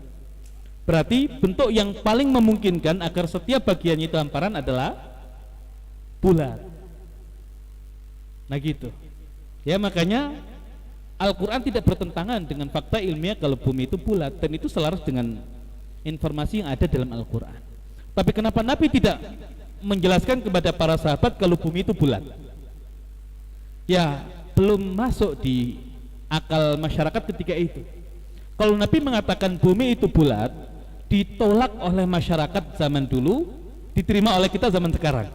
Berarti bentuk yang paling memungkinkan agar setiap bagiannya itu hamparan adalah bulat. Nah gitu. Ya, makanya Al-Quran tidak bertentangan dengan fakta ilmiah kalau bumi itu bulat, dan itu selaras dengan informasi yang ada dalam Al-Quran. Tapi kenapa Nabi tidak menjelaskan kepada para sahabat kalau bumi itu bulat? Ya, belum masuk di akal masyarakat ketika itu. Kalau Nabi mengatakan bumi itu bulat, ditolak oleh masyarakat zaman dulu, diterima oleh kita zaman sekarang.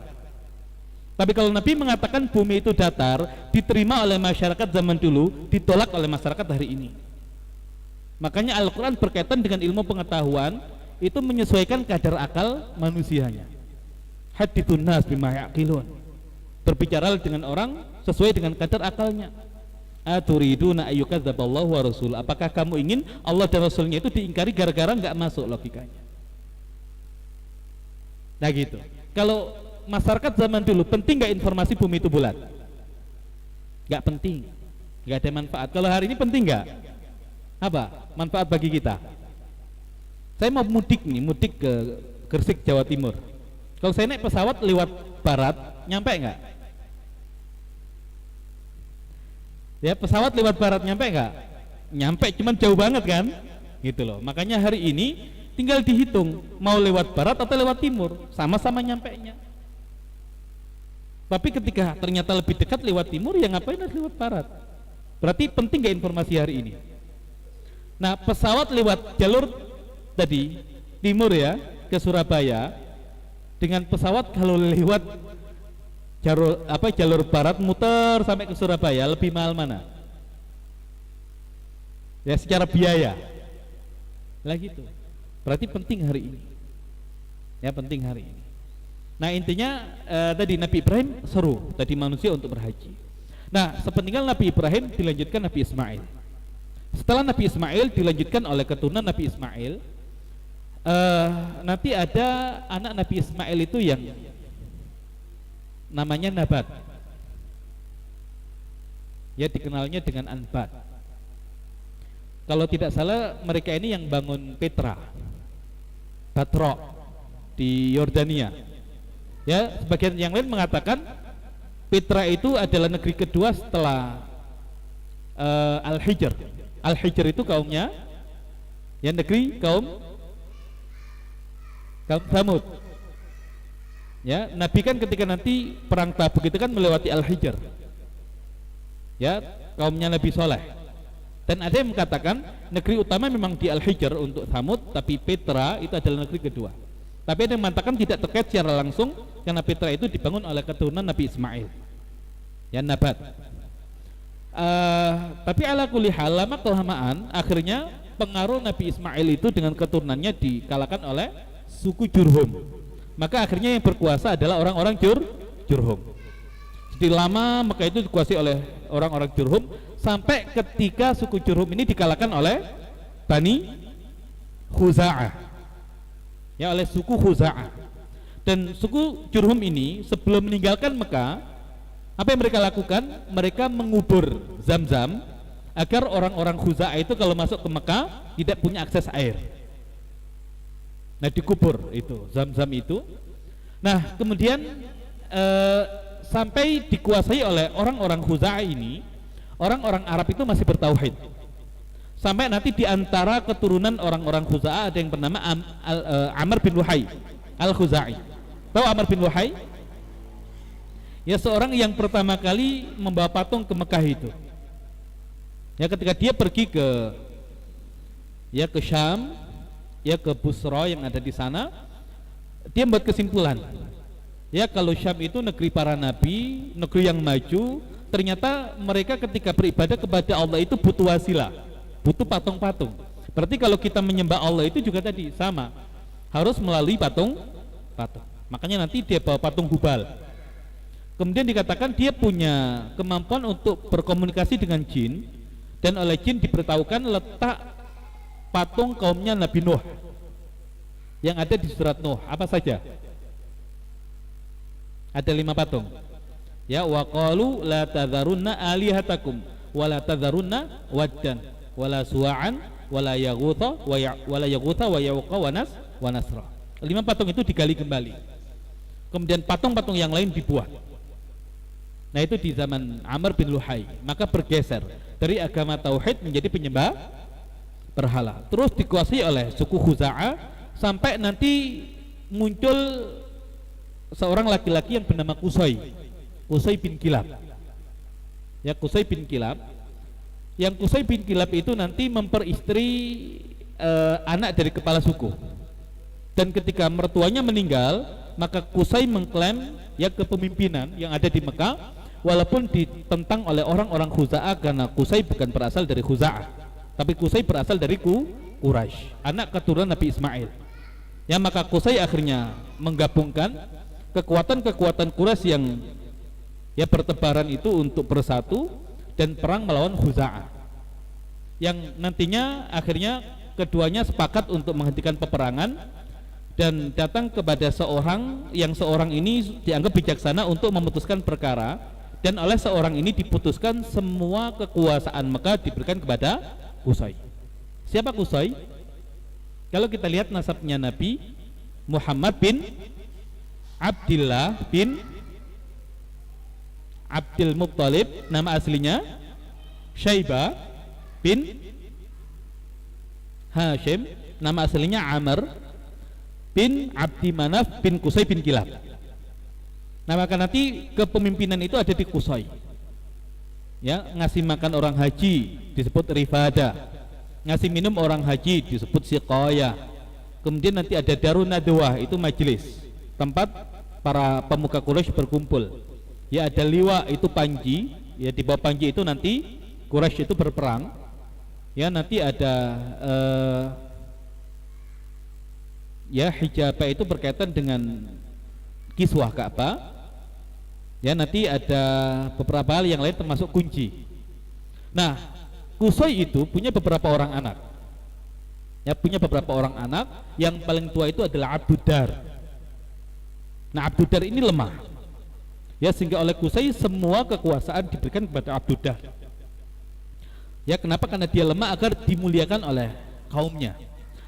Tapi kalau Nabi mengatakan bumi itu datar, diterima oleh masyarakat zaman dulu, ditolak oleh masyarakat hari ini. Makanya Al-Quran berkaitan dengan ilmu pengetahuan itu menyesuaikan kadar akal manusianya. Hadithun nas bima ya'qilun. Berbicara dengan orang sesuai dengan kadar akalnya. Aturiduna ayyukadzaballahu wa rasul. Apakah kamu ingin Allah dan Rasulnya itu diingkari gara-gara nggak masuk logikanya? Nah gitu. Kalau masyarakat zaman dulu penting nggak informasi bumi itu bulat? Nggak penting, nggak ada manfaat. Kalau hari ini penting nggak? Apa manfaat bagi kita? Saya mau mudik nih, mudik ke Gresik, Jawa Timur. Kalau saya naik pesawat lewat barat, nyampe nggak? Ya, pesawat lewat barat nyampe nggak? Nyampe, cuman jauh banget kan? Gitu loh. Makanya hari ini tinggal dihitung mau lewat barat atau lewat timur, sama-sama nyampe nya. Tapi ketika ternyata lebih dekat lewat timur, ya ngapain harus lewat barat? Berarti penting gak informasi hari ini? Nah, pesawat lewat jalur tadi timur ya ke Surabaya, dengan pesawat kalau lewat jalur barat muter sampai ke Surabaya, lebih mahal mana? Ya, secara biaya. Lah gitu. Berarti penting hari ini. Ya, penting hari ini. Nah intinya tadi Nabi Ibrahim seru tadi manusia untuk berhaji. Nah sepeninggal Nabi Ibrahim dilanjutkan Nabi Ismail. Setelah Nabi Ismail dilanjutkan oleh keturunan Nabi Ismail, nanti ada anak Nabi Ismail itu yang namanya Nabat, ya dikenalnya dengan Anbat. Kalau tidak salah mereka ini yang bangun Petra, Batra di Yordania. Ya, sebagian yang lain mengatakan Petra itu adalah negeri kedua setelah Al-Hijr. Al-Hijr itu kaumnya, ya negeri kaum Tsamud. Ya, Nabi kan ketika nanti perang Tabuk itu kan melewati Al-Hijr. Ya, kaumnya Nabi Soleh. Dan ada yang mengatakan negeri utama memang di Al-Hijr untuk Tsamud, tapi Petra itu adalah negeri kedua. Tapi ada yang mengatakan tidak terkait secara langsung karena Petra itu dibangun oleh keturunan Nabi Ismail, ya Nabat. Tapi ala kulli hal, lama kelamaan akhirnya pengaruh Nabi Ismail itu dengan keturunannya dikalahkan oleh suku Jurhum. Maka akhirnya yang berkuasa adalah orang-orang Jurhum. Jadi lama maka itu dikuasai oleh orang-orang Jurhum sampai ketika suku Jurhum ini dikalahkan oleh Bani Khuza'ah, ya oleh suku Khuza'ah. Dan suku Jurhum ini sebelum meninggalkan Mekah, apa yang mereka lakukan? Mereka mengubur Zam-Zam agar orang-orang Khuza'ah itu kalau masuk ke Mekah tidak punya akses air. Nah dikubur itu Zam-Zam itu. Nah kemudian sampai dikuasai oleh orang-orang Khuza'ah ini, orang-orang Arab itu masih bertauhid. Sampai nanti diantara keturunan orang-orang Khuza'ah ada yang bernama Amr bin Luhai Al-Khuza'i. Tahu Amr bin Luhai? Ya seorang yang pertama kali membawa patung ke Mekah itu. Ya ketika dia pergi ke Syam, ya ke Busra yang ada di sana, dia membuat kesimpulan. Ya kalau Syam itu negeri para nabi, negeri yang maju, ternyata mereka ketika beribadah kepada Allah itu butuh wasilah, butuh patung-patung. Berarti kalau kita menyembah Allah itu juga tadi sama, harus melalui patung. Makanya nanti dia bawa patung Hubal. Kemudian dikatakan dia punya kemampuan untuk berkomunikasi dengan jin, dan oleh jin diberitahukan letak patung kaumnya Nabi Nuh yang ada di surat Nuh. Apa saja? Ada 5 patung. Ya, wa qalu la tadharunna alihatakum wa la tadharunna waddan wa la suwa'an wa la yaghutha wa yauqa wa nasra. 5 patung itu digali kembali. Kemudian patung-patung yang lain dibuat. Nah itu di zaman Amr bin Luhai. Maka bergeser dari agama tauhid menjadi penyembah berhala. Terus dikuasai oleh suku Khuza'ah sampai nanti muncul seorang laki-laki yang bernama Qusay bin Kilab. Ya Qusay bin Kilab. Yang Qusay bin Kilab itu nanti memperistri anak dari kepala suku. Dan ketika mertuanya meninggal, maka Qusay mengklaim ya kepemimpinan yang ada di Mekah, walaupun ditentang oleh orang-orang Khuza'ah karena Qusay bukan berasal dari Khuza'ah, tapi Qusay berasal dari Quraisy, anak keturunan Nabi Ismail. Ya maka Qusay akhirnya menggabungkan kekuatan-kekuatan Quraisy yang ya bertebaran itu untuk bersatu dan perang melawan Khuza'ah. Yang nantinya akhirnya keduanya sepakat untuk menghentikan peperangan dan datang kepada seorang ini dianggap bijaksana untuk memutuskan perkara, dan oleh seorang ini diputuskan semua kekuasaan Mekah diberikan kepada Qusay. Siapa Qusay? Kalau kita lihat nasabnya Nabi Muhammad bin Abdillah bin Abdul Muttalib, nama aslinya Syaibah bin Hashim, nama aslinya Amr bin Abdi Manaf bin Qusay bin Kilab. Nah maka nanti kepemimpinan itu ada di Qusay. Ya, ngasih makan orang haji disebut rifada, ngasih minum orang haji disebut siqaya. Kemudian nanti ada Darun Nadwah, itu majelis tempat para pemuka Quraisy berkumpul. Ya ada liwa, itu panji, ya di bawah panji itu nanti Quraisy itu berperang. Ya nanti ada ya hijabah, itu berkaitan dengan kiswah Ka'bah. Ya, nanti ada beberapa hal yang lain termasuk kunci. Nah, Qusay itu punya beberapa orang anak. Ya, punya beberapa orang anak. Yang paling tua itu adalah Abdudar. Nah, Abdudar ini lemah. Ya, sehingga oleh Qusay semua kekuasaan diberikan kepada Abdudar. Ya, kenapa? Karena dia lemah agar dimuliakan oleh kaumnya.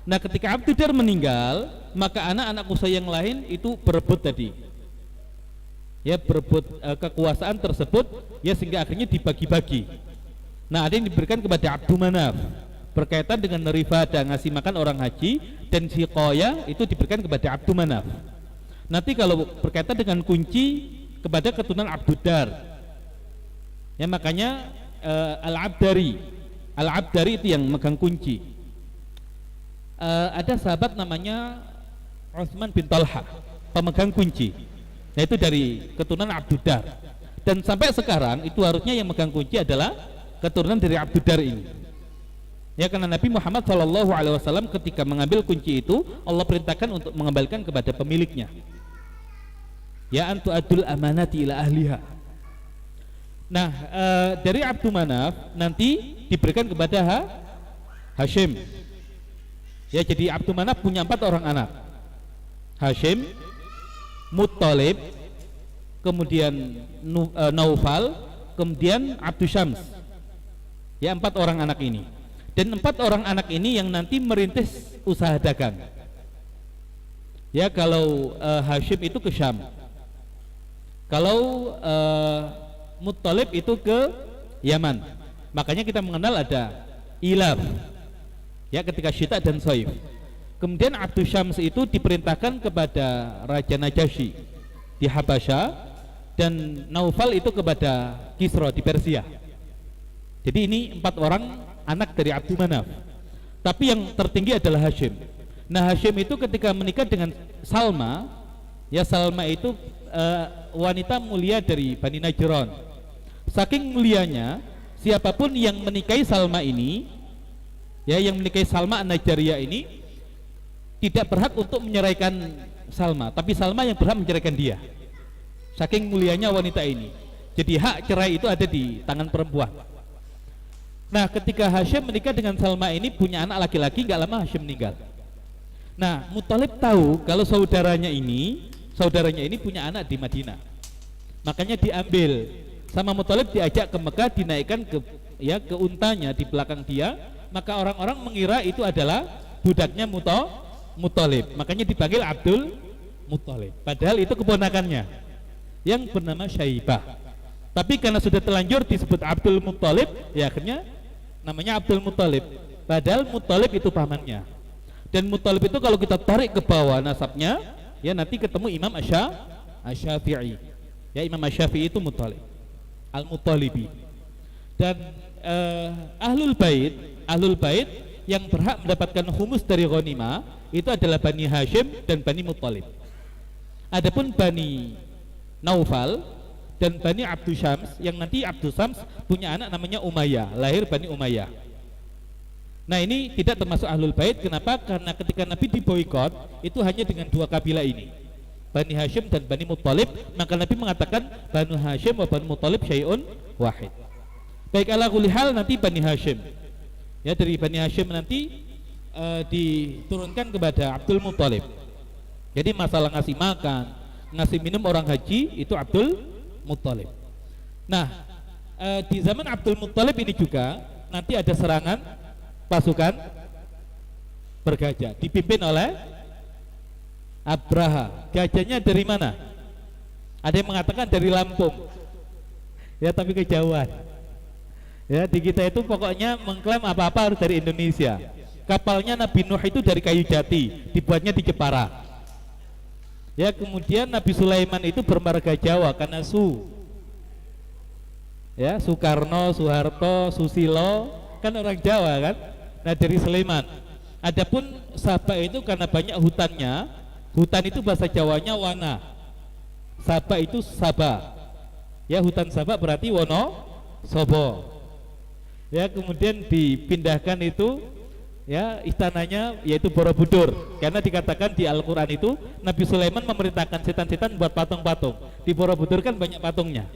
Nah, ketika Abdudar meninggal, maka anak-anak Qusay yang lain itu berebut tadi. Ya, berebut kekuasaan tersebut, ya, sehingga akhirnya dibagi-bagi. Nah, ada yang diberikan kepada Abdu Manaf berkaitan dengan Rifada, ngasih makan orang haji, dan Siqoya itu diberikan kepada Abdu Manaf. Nanti kalau berkaitan dengan kunci kepada keturunan Abdudar. Ya, makanya Al-Abdari itu yang megang kunci. Ada sahabat namanya Utsman bin Talha, pemegang kunci. Nah, itu dari keturunan Abdudar. Dan sampai sekarang itu harusnya yang megang kunci adalah keturunan dari Abdudar ini. Ya, karena Nabi Muhammad SAW ketika mengambil kunci itu, Allah perintahkan untuk mengembalikan kepada pemiliknya. Ya, antu adul amanati ila ahliha. Nah, dari Abdu Manaf nanti diberikan kepada Hashim. Ya, jadi Abdu Manaf punya 4 orang anak. Hashim, Muttalib, kemudian Naufal, kemudian Abdu Syams. Ya, 4 orang anak ini. Dan 4 orang anak ini yang nanti merintis usaha dagang. Ya, kalau Hashim itu ke Syam. Kalau Muttalib itu ke Yaman. Makanya kita mengenal ada Ilaf. Ya, ketika Syita dan Saif. Kemudian Abdu Syams itu diperintahkan kepada Raja Najasyi di Habasyah, dan Naufal itu kepada Kisra di Persia. Jadi ini 4 orang anak dari Abdu Manaf. Tapi yang tertinggi adalah Hashim. Nah, Hashim itu ketika menikah dengan Salma, ya, Salma itu wanita mulia dari Bani Najran. Saking mulianya, siapapun yang menikahi Salma ini, ya, yang menikahi Salma An-Najjariyah ini tidak berhak untuk menyeraikan Salma, tapi Salma yang berhak menceraikan dia. Saking mulianya wanita ini. Jadi hak cerai itu ada di tangan perempuan. Nah, ketika Hashim menikah dengan Salma ini punya anak laki-laki, nggak lama Hashim meninggal. Nah, Muttalib tahu kalau saudaranya ini punya anak di Madinah. Makanya diambil sama Muttalib, diajak ke Mekah, dinaikkan ke untanya di belakang dia. Maka orang-orang mengira itu adalah budaknya Muttalib. Makanya dipanggil Abdul Muttalib. Padahal itu keponakannya yang bernama Syaibah. Tapi karena sudah telanjur disebut Abdul Muttalib, ya akhirnya namanya Abdul Muttalib. Padahal Muttalib itu pamannya. Dan Muttalib itu kalau kita tarik ke bawah nasabnya, ya nanti ketemu Imam Asy-Syafi'i. Ya, Imam Asy-Syafi'i itu Muttalib, Al-Muttalibi. Dan Ahlul Bait yang berhak mendapatkan humus dari ghanimah itu adalah Bani Hashim dan Bani Muttalib. Adapun Bani Naufal dan Bani Abdu Syams, yang nanti Abdu Syams punya anak namanya Umayyah, lahir Bani Umayyah. Nah, ini tidak termasuk Ahlul Bait. Kenapa? Karena ketika Nabi diboikot itu hanya dengan 2 kabilah ini, Bani Hashim dan Bani Muttalib. Maka Nabi mengatakan Banu Hashim wa Banu Muttalib syai'un wahid. Baik, ala kulli hal nanti Bani Hashim, ya, dari Bani Hashim nanti diturunkan kepada Abdul Muttalib. Jadi masalah ngasih makan, ngasih minum orang haji itu Abdul Muttalib. Nah, di zaman Abdul Muttalib ini juga nanti ada serangan pasukan bergajah dipimpin oleh Abraha. Gajahnya dari mana? Ada yang mengatakan dari Lampung. Ya, tapi kejauhan. Ya, di kita itu pokoknya mengklaim apa-apa harus dari Indonesia. Kapalnya Nabi Nuh itu dari kayu jati, dibuatnya di Jepara. Ya, kemudian Nabi Sulaiman itu bermarga Jawa karena ya, Soekarno, Soeharto, Susilo kan orang Jawa kan. Nah, dari Sulaiman. Adapun Sabah itu karena banyak hutannya. Hutan itu bahasa Jawanya wana. Sabah itu Sabah. Ya, hutan Sabah berarti Wonosobo. Ya, kemudian dipindahkan itu ya istananya yaitu Borobudur, karena dikatakan di Al-Quran itu Nabi Sulaiman memerintahkan setan-setan buat patung-patung. Di Borobudur kan banyak patungnya.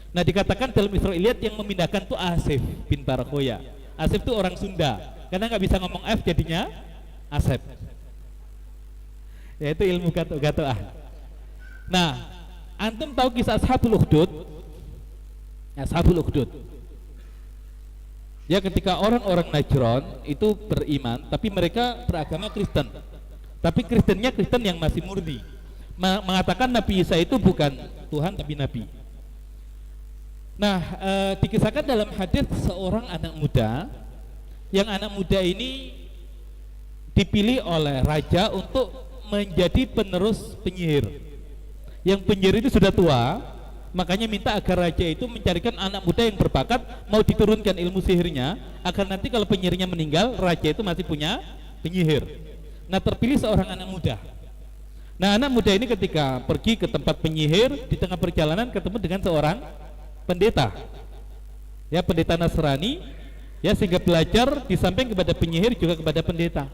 Nah dikatakan dalam Israiliyat yang memindahkan tuh Asif bin Barakhoya. Asif itu orang Sunda, karena nggak bisa ngomong F jadinya Asep, yaitu ilmu gato-gatoan. Nah, antum tahu kisah Ashabul Ukhdud? Ashabul Ukhdud, ya ketika orang-orang Najran itu beriman, tapi mereka beragama Kristen, tapi Kristennya Kristen yang masih murni, mengatakan Nabi Isa itu bukan Tuhan tapi Nabi. Nah, dikisahkan dalam hadis seorang anak muda, yang anak muda ini dipilih oleh raja untuk menjadi penerus penyihir. Yang penyihir itu sudah tua, makanya minta agar raja itu mencarikan anak muda yang berbakat, mau diturunkan ilmu sihirnya, agar nanti kalau penyihirnya meninggal, raja itu masih punya penyihir. Nah, terpilih seorang anak muda. Nah, anak muda ini ketika pergi ke tempat penyihir, di tengah perjalanan ketemu dengan seorang pendeta, ya pendeta Nasrani, ya sehingga belajar di samping kepada penyihir juga kepada pendeta.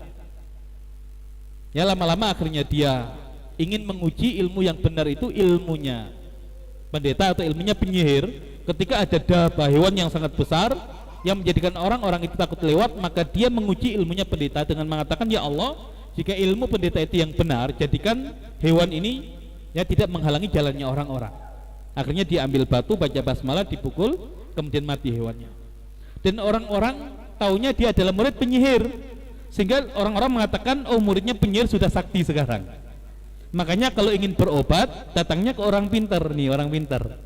Ya lama-lama akhirnya dia ingin menguji ilmu yang benar itu ilmunya pendeta atau ilmunya penyihir. Ketika ada dabah hewan yang sangat besar yang menjadikan orang-orang itu takut lewat, maka dia menguji ilmunya pendeta dengan mengatakan, ya Allah, jika ilmu pendeta itu yang benar, jadikan hewan ini ya tidak menghalangi jalannya orang-orang. Akhirnya dia ambil batu, baca basmalah, dipukul, kemudian mati hewannya. Dan orang-orang taunya dia adalah murid penyihir, sehingga orang-orang mengatakan, oh muridnya penyihir sudah sakti sekarang. Makanya kalau ingin berobat, datangnya ke orang pintar nih, orang pintar.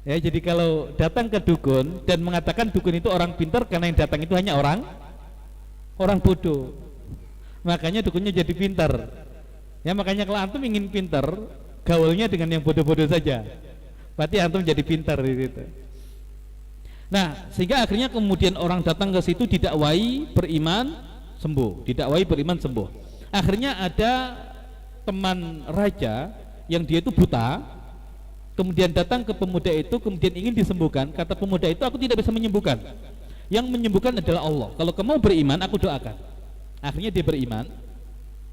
Ya, jadi kalau datang ke dukun dan mengatakan dukun itu orang pintar, karena yang datang itu hanya orang bodoh, makanya dukunnya jadi pintar. Ya makanya kalau antum ingin pintar, gaulnya dengan yang bodoh-bodoh saja, berarti antum jadi pintar gitu. Nah, sehingga akhirnya kemudian orang datang ke situ didakwai beriman sembuh, didakwai beriman sembuh. Akhirnya ada teman raja yang dia itu buta, kemudian datang ke pemuda itu, kemudian ingin disembuhkan. Kata pemuda itu, aku tidak bisa menyembuhkan, yang menyembuhkan adalah Allah. Kalau kamu beriman, aku doakan. Akhirnya dia beriman,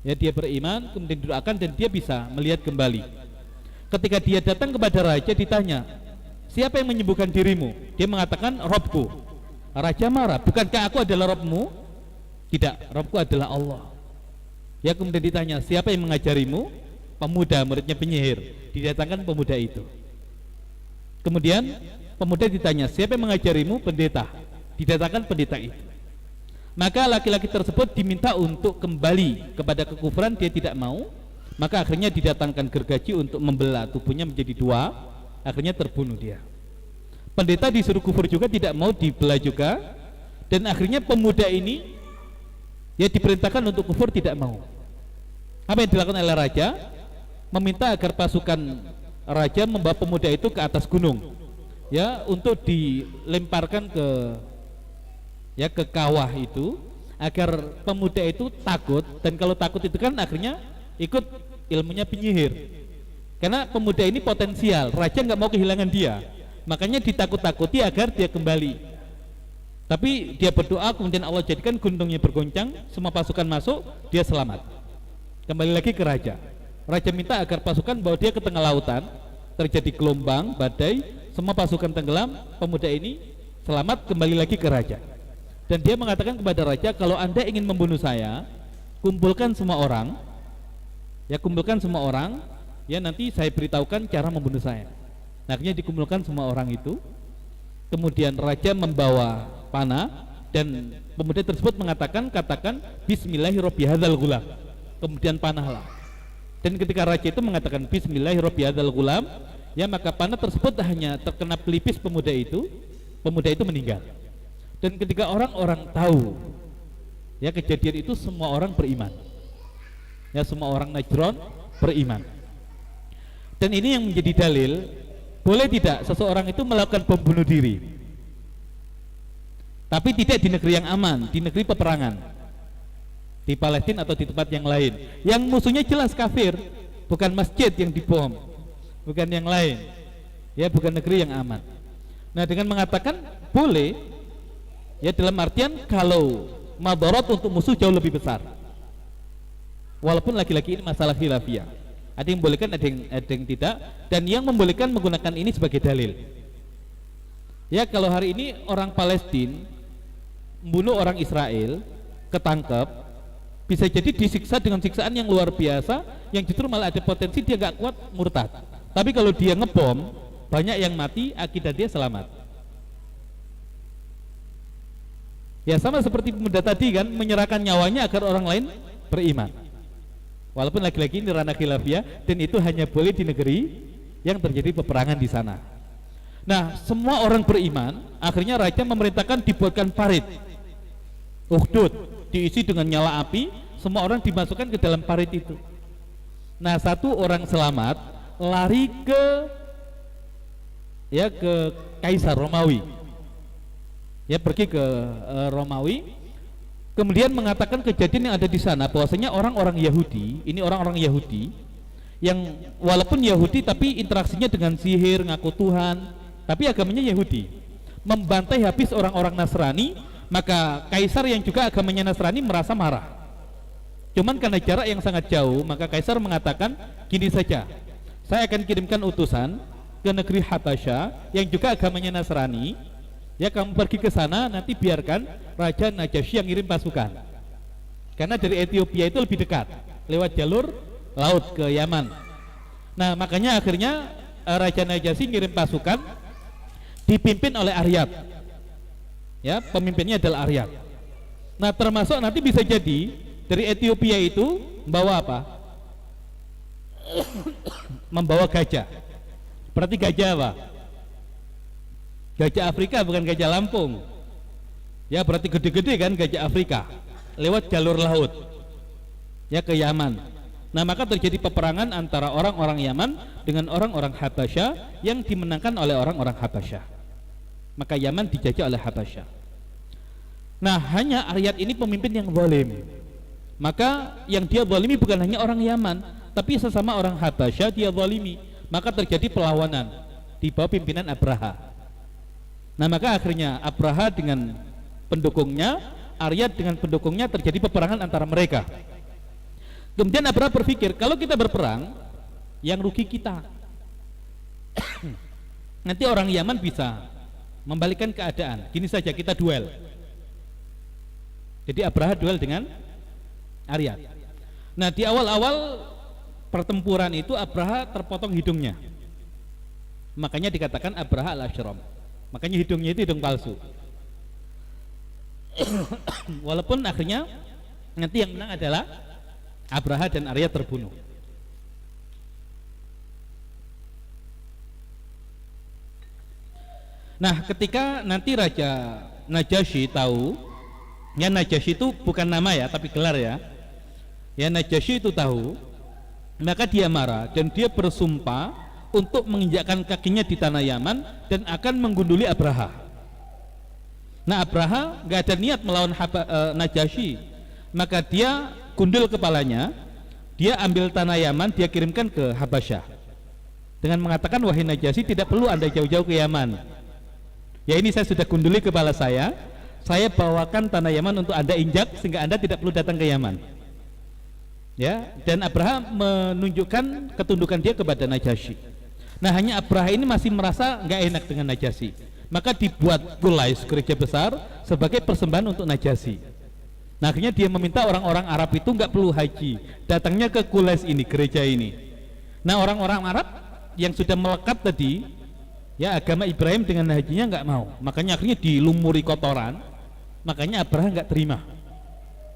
ya dia beriman, kemudian didoakan dan dia bisa melihat kembali. Ketika dia datang kepada raja, ditanya, siapa yang menyembuhkan dirimu? Dia mengatakan, Robku. Raja marah, bukankah aku adalah Robmu? Tidak, Robku adalah Allah. Ya kemudian ditanya, siapa yang mengajarimu? Pemuda, muridnya penyihir. Didatangkan pemuda itu. Kemudian pemuda ditanya, siapa yang mengajarimu? Pendeta. Didatangkan pendeta itu. Maka laki-laki tersebut diminta untuk kembali kepada kekufuran, dia tidak mau. Maka akhirnya didatangkan gergaji untuk membelah tubuhnya menjadi dua. Akhirnya terbunuh dia. Pendeta disuruh kufur juga, tidak mau, dibelah juga. Dan akhirnya pemuda ini ya diperintahkan untuk kufur, tidak mau. Apa yang dilakukan oleh raja? Meminta agar pasukan raja membawa pemuda itu ke atas gunung, ya untuk dilemparkan ke kawah itu, agar pemuda itu takut. Dan kalau takut itu kan akhirnya ikut ilmunya penyihir. Karena pemuda ini potensial, raja nggak mau kehilangan dia, makanya ditakut-takuti agar dia kembali. Tapi dia berdoa, kemudian Allah jadikan gunungnya bergoncang, semua pasukan masuk, dia selamat. Kembali lagi ke raja. Raja minta agar pasukan bawa dia ke tengah lautan, terjadi gelombang, badai, semua pasukan tenggelam, pemuda ini selamat, kembali lagi ke raja. Dan dia mengatakan kepada raja, kalau Anda ingin membunuh saya, kumpulkan semua orang, ya kumpulkan semua orang, ya nanti saya beritahukan cara membunuh saya. Nah, akhirnya dikumpulkan semua orang itu. Kemudian raja membawa panah dan pemuda tersebut mengatakan, katakan Bismillahirrahmanirrahim gulam. Kemudian panahlah. Dan ketika raja itu mengatakan Bismillahirrahmanirrahim gulam, ya maka panah tersebut hanya terkena pelipis pemuda itu meninggal. Dan ketika orang-orang tahu ya kejadian itu, semua orang beriman. Ya semua orang Najran beriman. Dan ini yang menjadi dalil, boleh tidak seseorang itu melakukan bom bunuh diri, tapi tidak di negeri yang aman, di negeri peperangan, di Palestina atau di tempat yang lain, yang musuhnya jelas kafir, bukan masjid yang dibom, bukan yang lain, ya bukan negeri yang aman. Nah dengan mengatakan boleh, ya dalam artian kalau Madarat untuk musuh jauh lebih besar. Walaupun lagi-lagi ini masalah khilafiyah. Ada yang bolehkan, ada yang tidak. Dan yang membolehkan menggunakan ini sebagai dalil. Ya, kalau hari ini orang Palestina membunuh orang Israel, ketangkep, bisa jadi disiksa dengan siksaan yang luar biasa, yang justru malah ada potensi dia gak kuat murtad. Tapi kalau dia ngebom, banyak yang mati, akidah dia selamat. Ya sama seperti pemuda tadi kan, menyerahkan nyawanya agar orang lain beriman. Walaupun lagi-lagi ini ranah khilafiyah, dan itu hanya boleh di negeri yang terjadi peperangan di sana. Nah, semua orang beriman, akhirnya raja memerintahkan dibuatkan parit Ukhdud, diisi dengan nyala api, semua orang dimasukkan ke dalam parit itu. Nah, satu orang selamat lari ke Kaisar Romawi. Ya, pergi ke Romawi, kemudian mengatakan kejadian yang ada di sana, bahwasanya orang-orang Yahudi, ini orang-orang Yahudi yang walaupun Yahudi tapi interaksinya dengan sihir, ngaku Tuhan, tapi agamanya Yahudi, membantai habis orang-orang Nasrani. Maka kaisar yang juga agamanya Nasrani merasa marah. Cuman karena jarak yang sangat jauh, maka kaisar mengatakan gini saja, saya akan kirimkan utusan ke negeri Habasyah yang juga agamanya Nasrani. Ya, kamu pergi ke sana, nanti biarkan Raja Najasyi yang ngirim pasukan. Karena dari Ethiopia itu lebih dekat, lewat jalur laut ke Yaman. Nah, makanya akhirnya Raja Najasyi ngirim pasukan dipimpin oleh Aryab. Ya, pemimpinnya adalah Aryab. Nah, termasuk nanti bisa jadi dari Ethiopia itu membawa apa? Membawa gajah. Berarti gajah apa? Gajah Afrika, bukan gajah Lampung. Ya, berarti gede-gede kan gajah Afrika, lewat jalur laut ya ke Yaman. Nah, maka terjadi peperangan antara orang-orang Yaman dengan orang-orang Habasyah yang dimenangkan oleh orang-orang Habasyah. Maka Yaman dijajah oleh Habasyah. Nah, hanya Aryad ini pemimpin yang zalim. Maka yang dia zalimi bukan hanya orang Yaman, tapi sesama orang Habasyah dia zalimi. Maka terjadi perlawanan di bawah pimpinan Abraha. Nah, maka akhirnya Abraha dengan pendukungnya, Aryad dengan pendukungnya, terjadi peperangan antara mereka. Kemudian Abraha berpikir, kalau kita berperang, yang rugi kita. Nanti orang Yaman bisa membalikkan keadaan. Gini saja, kita duel. Jadi Abraha duel dengan Aryad. Nah, di awal-awal pertempuran itu Abraha terpotong hidungnya. Makanya dikatakan Abraha al-Ashram. Makanya hidungnya itu hidung palsu. Walaupun akhirnya nanti yang menang adalah Abraha dan Aryad terbunuh. Nah, ketika nanti Raja Najasyi tahu, ya Najasyi itu bukan nama ya, tapi gelar ya. Ya, Najasyi itu tahu, maka dia marah dan dia bersumpah untuk menginjakkan kakinya di tanah Yaman dan akan menggunduli Abraha. Nah, Abraha gak ada niat melawan Najasyi, maka dia gundul kepalanya, dia ambil tanah Yaman, dia kirimkan ke Habasyah dengan mengatakan, wahai Najasyi, tidak perlu Anda jauh-jauh ke Yaman. Ya, ini saya sudah gunduli kepala saya bawakan tanah Yaman untuk Anda injak sehingga Anda tidak perlu datang ke Yaman. Ya, dan Abraha menunjukkan ketundukan dia kepada Najasyi. Nah, hanya Abraha ini masih merasa nggak enak dengan Najasyi. Maka dibuat Qulais, gereja besar, sebagai persembahan untuk Najasyi. Nah, akhirnya dia meminta orang-orang Arab itu nggak perlu haji, datangnya ke Qulais ini, gereja ini. Nah, orang-orang Arab yang sudah melekat tadi, ya agama Ibrahim dengan hajinya nggak mau, makanya akhirnya dilumuri kotoran. Makanya Abraha nggak terima.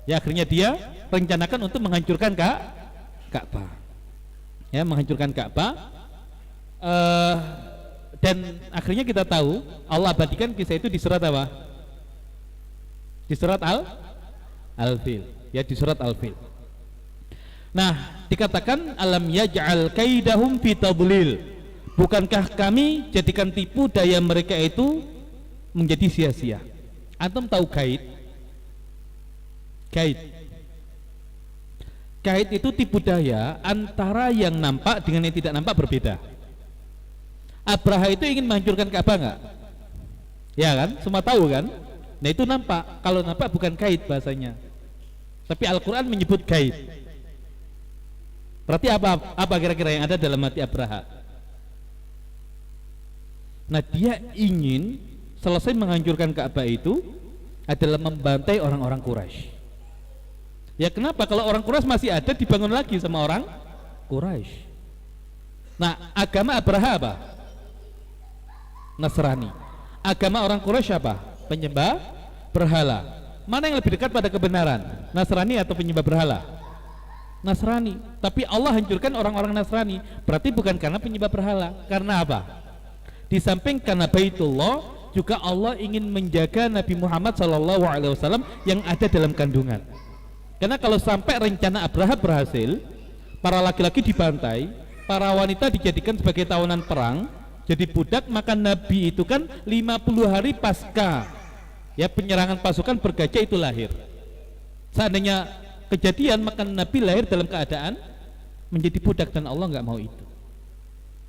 Ya, akhirnya dia rencanakan untuk menghancurkan Ka'bah. Ya, menghancurkan Ka'bah. Dan akhirnya kita tahu Allah abadikan kisah itu di surat apa? Di surat Al-Fil. Ya, di surat Al-Fil. Nah, dikatakan alam yaj'al kaidahum fi tadlil. Bukankah kami jadikan tipu daya mereka itu menjadi sia-sia? Antum tahu kaid? Kaid itu tipu daya antara yang nampak dengan yang tidak nampak berbeda. Abraha itu ingin menghancurkan Ka'bah enggak? Ya kan? Semua tahu kan? Nah itu nampak, kalau nampak bukan gaib bahasanya, tapi Al-Quran menyebut gaib. Berarti apa kira-kira yang ada dalam hati Abraha? Nah dia ingin selesai menghancurkan Ka'bah itu adalah membantai orang-orang Quraisy. Ya kenapa? Kalau orang Quraisy masih ada, dibangun lagi sama orang Quraisy. Nah agama Abraha apa? Nasrani. Agama orang Quraisy apa? Penyembah berhala. Mana yang lebih dekat pada kebenaran? Nasrani atau penyembah berhala? Nasrani. Tapi Allah hancurkan orang-orang Nasrani. Berarti bukan karena penyembah berhala. Karena apa? Di samping karena Baitullah, juga Allah ingin menjaga Nabi Muhammad SAW yang ada dalam kandungan. Karena kalau sampai rencana Abraha berhasil, para laki-laki dibantai, para wanita dijadikan sebagai tawanan perang, jadi budak, maka Nabi itu kan 50 hari pasca ya penyerangan pasukan bergajah itu lahir. Seandainya kejadian, maka Nabi lahir dalam keadaan menjadi budak, dan Allah nggak mau itu.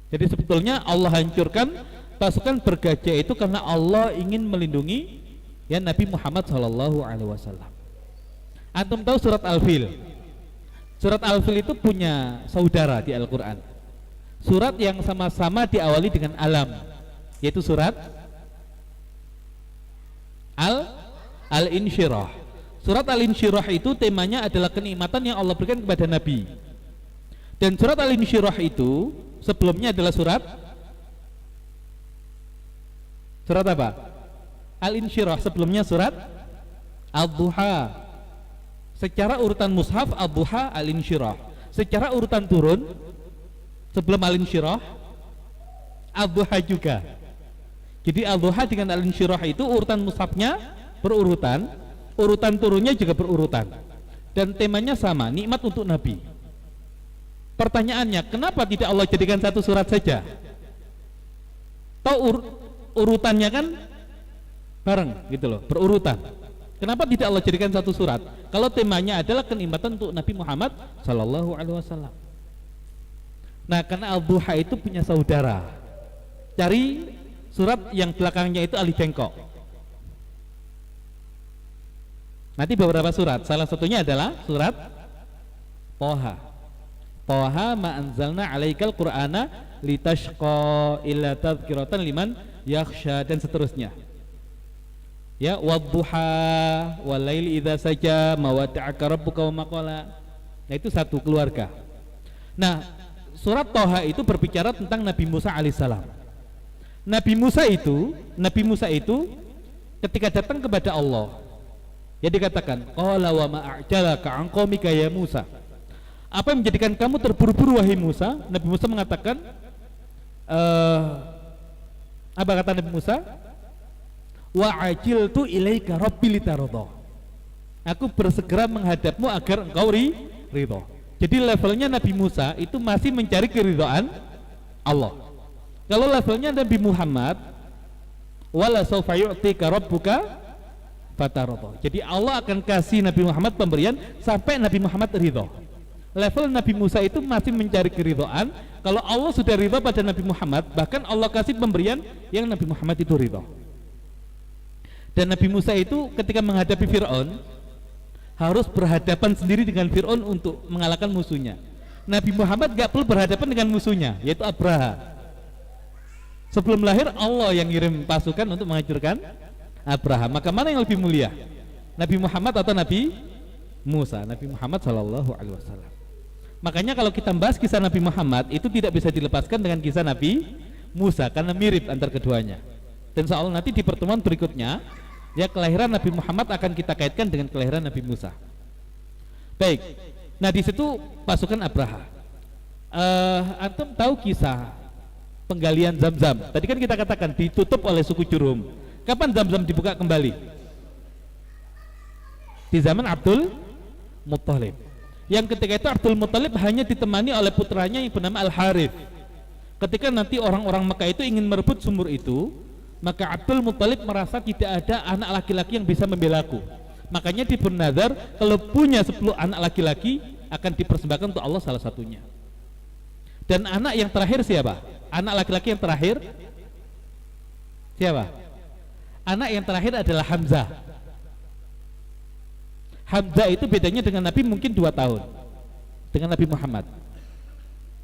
Jadi sebetulnya Allah hancurkan pasukan bergajah itu karena Allah ingin melindungi ya Nabi Muhammad SAW. Antum tahu surat Al-Fil? Surat Al-Fil itu punya saudara di Al-Quran, surat yang sama-sama diawali dengan alam, yaitu surat Al-Insyirah. Surat Al-Insyirah itu temanya adalah kenikmatan yang Allah berikan kepada Nabi. Dan surat Al-Insyirah itu sebelumnya adalah surat apa? Al-Insyirah sebelumnya surat Ad-Duha. Secara urutan mushaf Ad-Duha, Al-Insyirah. Secara urutan turun sebelum Al-Insyirah Ad-Duha juga. Jadi Al-Duha dengan Al-Insyirah itu urutan mushafnya berurutan, urutan turunnya juga berurutan, dan temanya sama, nikmat untuk Nabi. Pertanyaannya, kenapa tidak Allah jadikan satu surat saja? Tahu urutannya kan bareng gitu loh, berurutan. Kenapa tidak Allah jadikan satu surat kalau temanya adalah kenikmatan untuk Nabi Muhammad SAW? Nah karena Al-Duha itu punya saudara. Cari surat yang belakangnya itu Ali Bengkok. Nanti beberapa surat, salah satunya adalah surat Toha. Toha ma anzalna alaikal qur'ana litashqa illa tadhkiratan liman yakhsha, dan seterusnya. Ya, wadduha walaili idza saja ma wada'aka rabbuka wa ma qala. Nah itu satu keluarga. Nah, surat Toha itu berbicara tentang Nabi Musa alaihissalam. Nabi Musa itu ketika datang kepada Allah, ya dikatakan qala wa ma a'jalaka an qaumika ya Musa. Apa yang menjadikan kamu terburu-buru wahai Musa? Nabi Musa mengatakan apa kata Nabi Musa? Wa ajiltu ilaika rabbi litaradha. Aku bersegera menghadapmu agar engkau ridho. Jadi levelnya Nabi Musa itu masih mencari keridhaan Allah. Kalau levelnya Nabi Muhammad, wala sawfa yu'tika rabbuka fataradha. Jadi Allah akan kasih Nabi Muhammad pemberian sampai Nabi Muhammad ridho. Level Nabi Musa itu masih mencari keridhaan. Kalau Allah sudah ridho pada Nabi Muhammad, bahkan Allah kasih pemberian yang Nabi Muhammad itu ridho. Dan Nabi Musa itu ketika menghadapi Fir'aun harus berhadapan sendiri dengan Fir'aun untuk mengalahkan musuhnya. Nabi Muhammad gak perlu berhadapan dengan musuhnya, yaitu Abraha. Sebelum lahir Allah yang ngirim pasukan untuk menghancurkan Abraha. Maka mana yang lebih mulia? Nabi Muhammad atau Nabi Musa? Nabi Muhammad SAW. Makanya kalau kita bahas kisah Nabi Muhammad itu tidak bisa dilepaskan dengan kisah Nabi Musa, karena mirip antar keduanya. Dan soal nanti di pertemuan berikutnya, ya kelahiran Nabi Muhammad akan kita kaitkan dengan kelahiran Nabi Musa. Baik. Nah di situ pasukan Abraha. Antum tahu kisah penggalian Zam-Zam? Tadi kan kita katakan ditutup oleh suku Jurhum. Kapan Zam-Zam dibuka kembali? Di zaman Abdul Muttalib. Yang ketika itu Abdul Muttalib hanya ditemani oleh putranya yang bernama Al-Harith. Ketika nanti orang-orang Mekah itu ingin merebut sumur itu, maka Abdul Muttalib merasa tidak ada anak laki-laki yang bisa membela aku. Makanya dia bernazar kalau punya 10 anak laki-laki akan dipersembahkan untuk Allah salah satunya. Dan anak yang terakhir siapa? Anak laki-laki yang terakhir siapa? Anak yang terakhir adalah Hamzah. Hamzah itu bedanya dengan Nabi mungkin 2 tahun dengan Nabi Muhammad.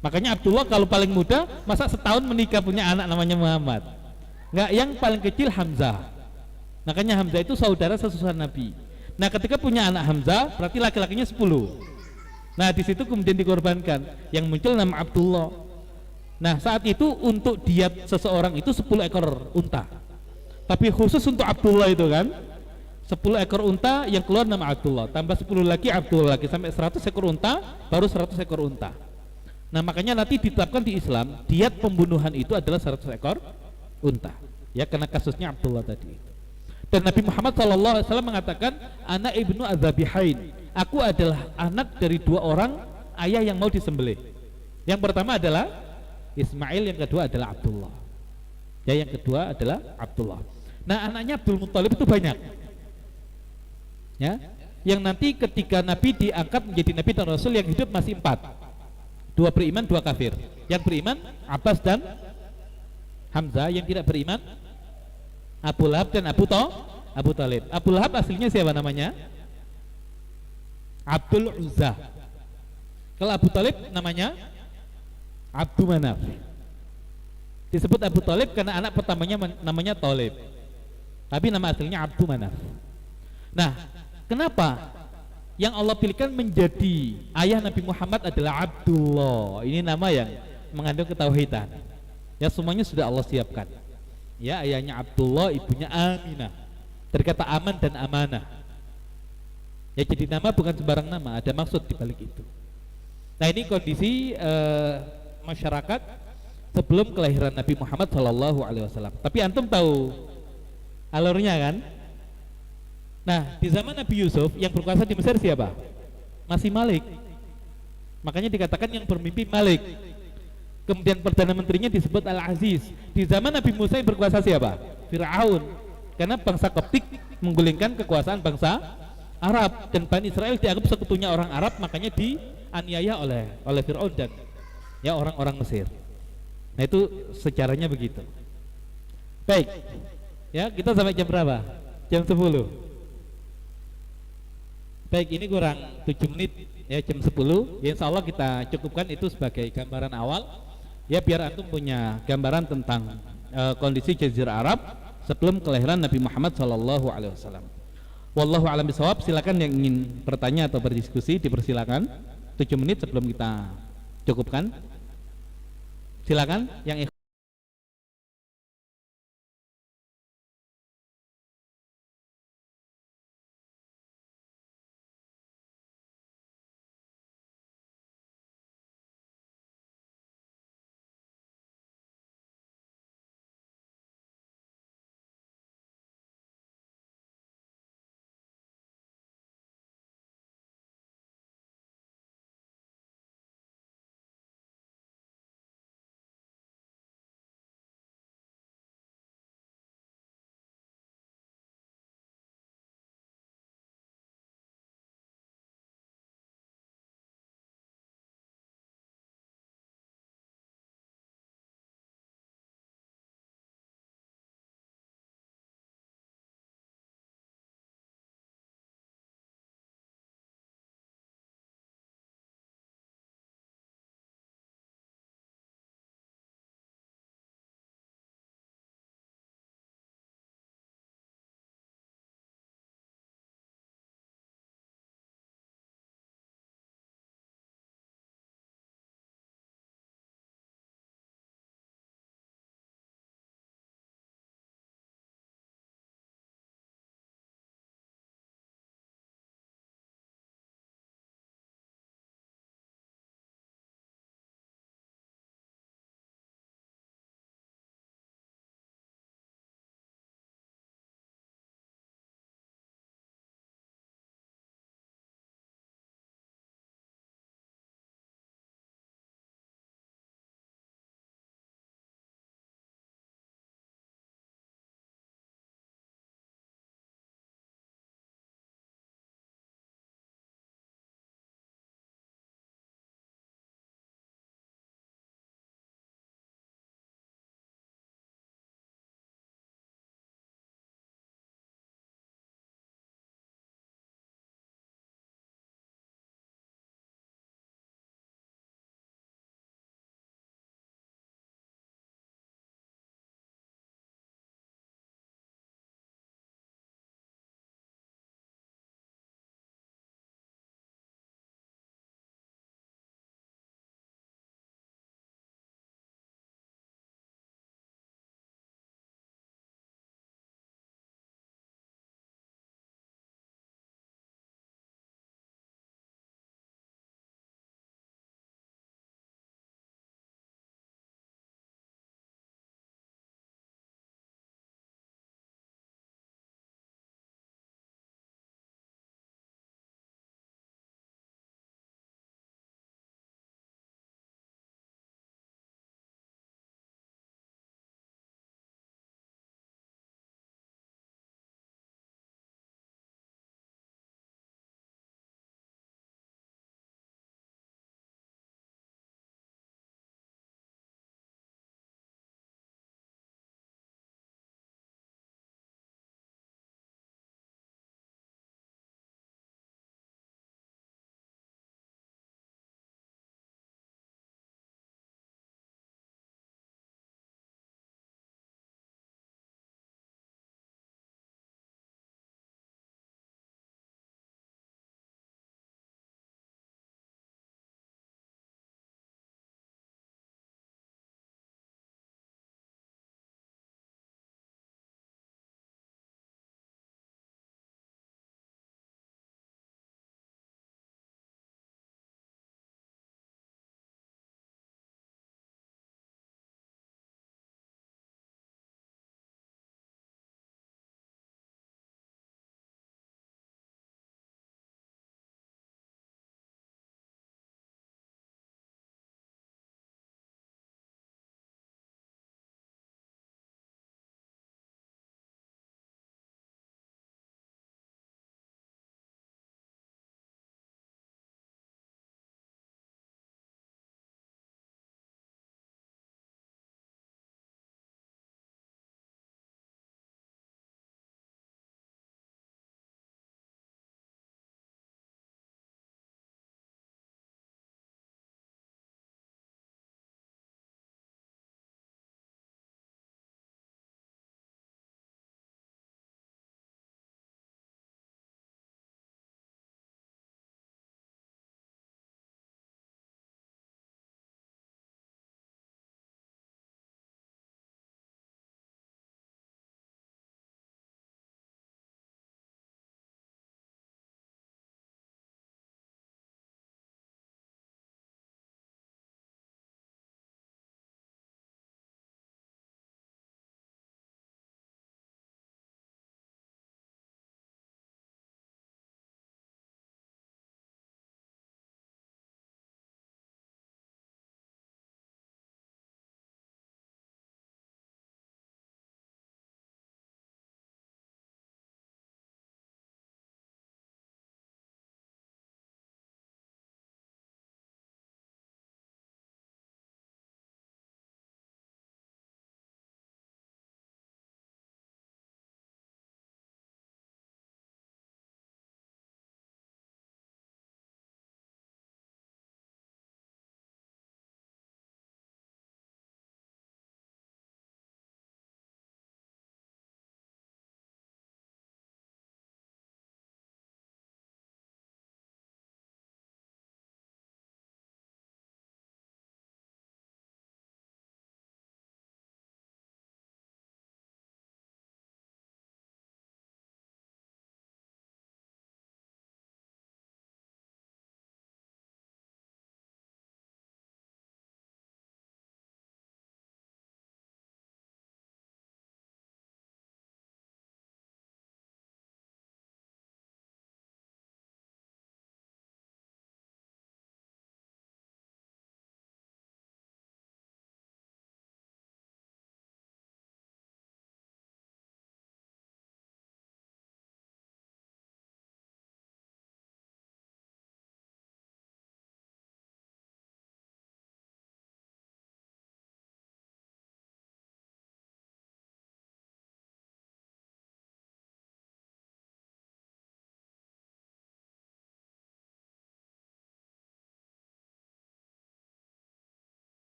Makanya Abdullah kalau paling muda, masa setahun menikah punya anak namanya Muhammad? Enggak, yang paling kecil Hamzah. Makanya Hamzah itu saudara sesusuan Nabi. Nah, ketika punya anak Hamzah, berarti laki-lakinya 10. Nah, di situ kemudian dikorbankan, yang muncul nama Abdullah. Nah, saat itu untuk diat seseorang itu 10 ekor unta. Tapi khusus untuk Abdullah itu kan, 10 ekor unta yang keluar nama Abdullah, tambah 10 lagi Abdullah lagi, sampai 100 ekor unta, baru 100 ekor unta. Nah, makanya nanti ditetapkan di Islam diat pembunuhan itu adalah 100 ekor unta, ya, karena kasusnya Abdullah tadi. Dan Nabi Muhammad SAW mengatakan, anak ibnu adzabihain, aku adalah anak dari 2 orang ayah yang mau disembelih. Yang pertama adalah Ismail, yang kedua adalah Abdullah. Ya, yang kedua adalah Abdullah. Nah, anaknya Abdul Muthalib itu banyak. Ya, yang nanti ketika Nabi diangkat menjadi Nabi dan Rasul, yang hidup masih 4. 2 beriman, 2 kafir. Yang beriman Abbas dan Hamzah, yang tidak beriman Abu Lahab dan Abu Talib. Abu Lahab aslinya siapa namanya? Abdul Uzza. Kalau Abu Talib namanya Abdu Manaf. Disebut Abu Talib karena anak pertamanya namanya Talib, tapi nama aslinya Abdu Manaf. Nah, kenapa yang Allah pilihkan menjadi ayah Nabi Muhammad adalah Abdullah? Ini nama yang mengandung ketauhidan. Ya, semuanya sudah Allah siapkan. Ya, ayahnya Abdullah, ibunya Aminah. Dari kata aman dan amanah. Ya, jadi nama bukan sembarang nama, ada maksud di balik itu. Nah, ini kondisi masyarakat sebelum kelahiran Nabi Muhammad SAW. Tapi antum tahu alurnya kan? Nah, di zaman Nabi Yusuf yang berkuasa di Mesir siapa? Masih Malik. Makanya dikatakan yang bermimpi Malik. Kemudian perdana menterinya disebut Al-Aziz. Di zaman Nabi Musa yang berkuasa siapa? Fir'aun. Karena bangsa Koptik menggulingkan kekuasaan bangsa Arab, dan Bani Israel dianggap sekutunya orang Arab, makanya dianiaya oleh Fir'aun dan ya orang-orang Mesir. Nah, itu sejarahnya begitu. Baik. Ya, kita sampai jam berapa? Jam 10. Baik, ini kurang 7 menit ya, jam 10. Ya, insya Allah kita cukupkan itu sebagai gambaran awal. Ya, biar antum punya gambaran tentang kondisi Jazirah Arab sebelum kelahiran Nabi Muhammad SAW. Wallahu a'lam bishawab. Silakan yang ingin bertanya atau berdiskusi dipersilakan. 7 menit sebelum kita cukupkan. Silakan yang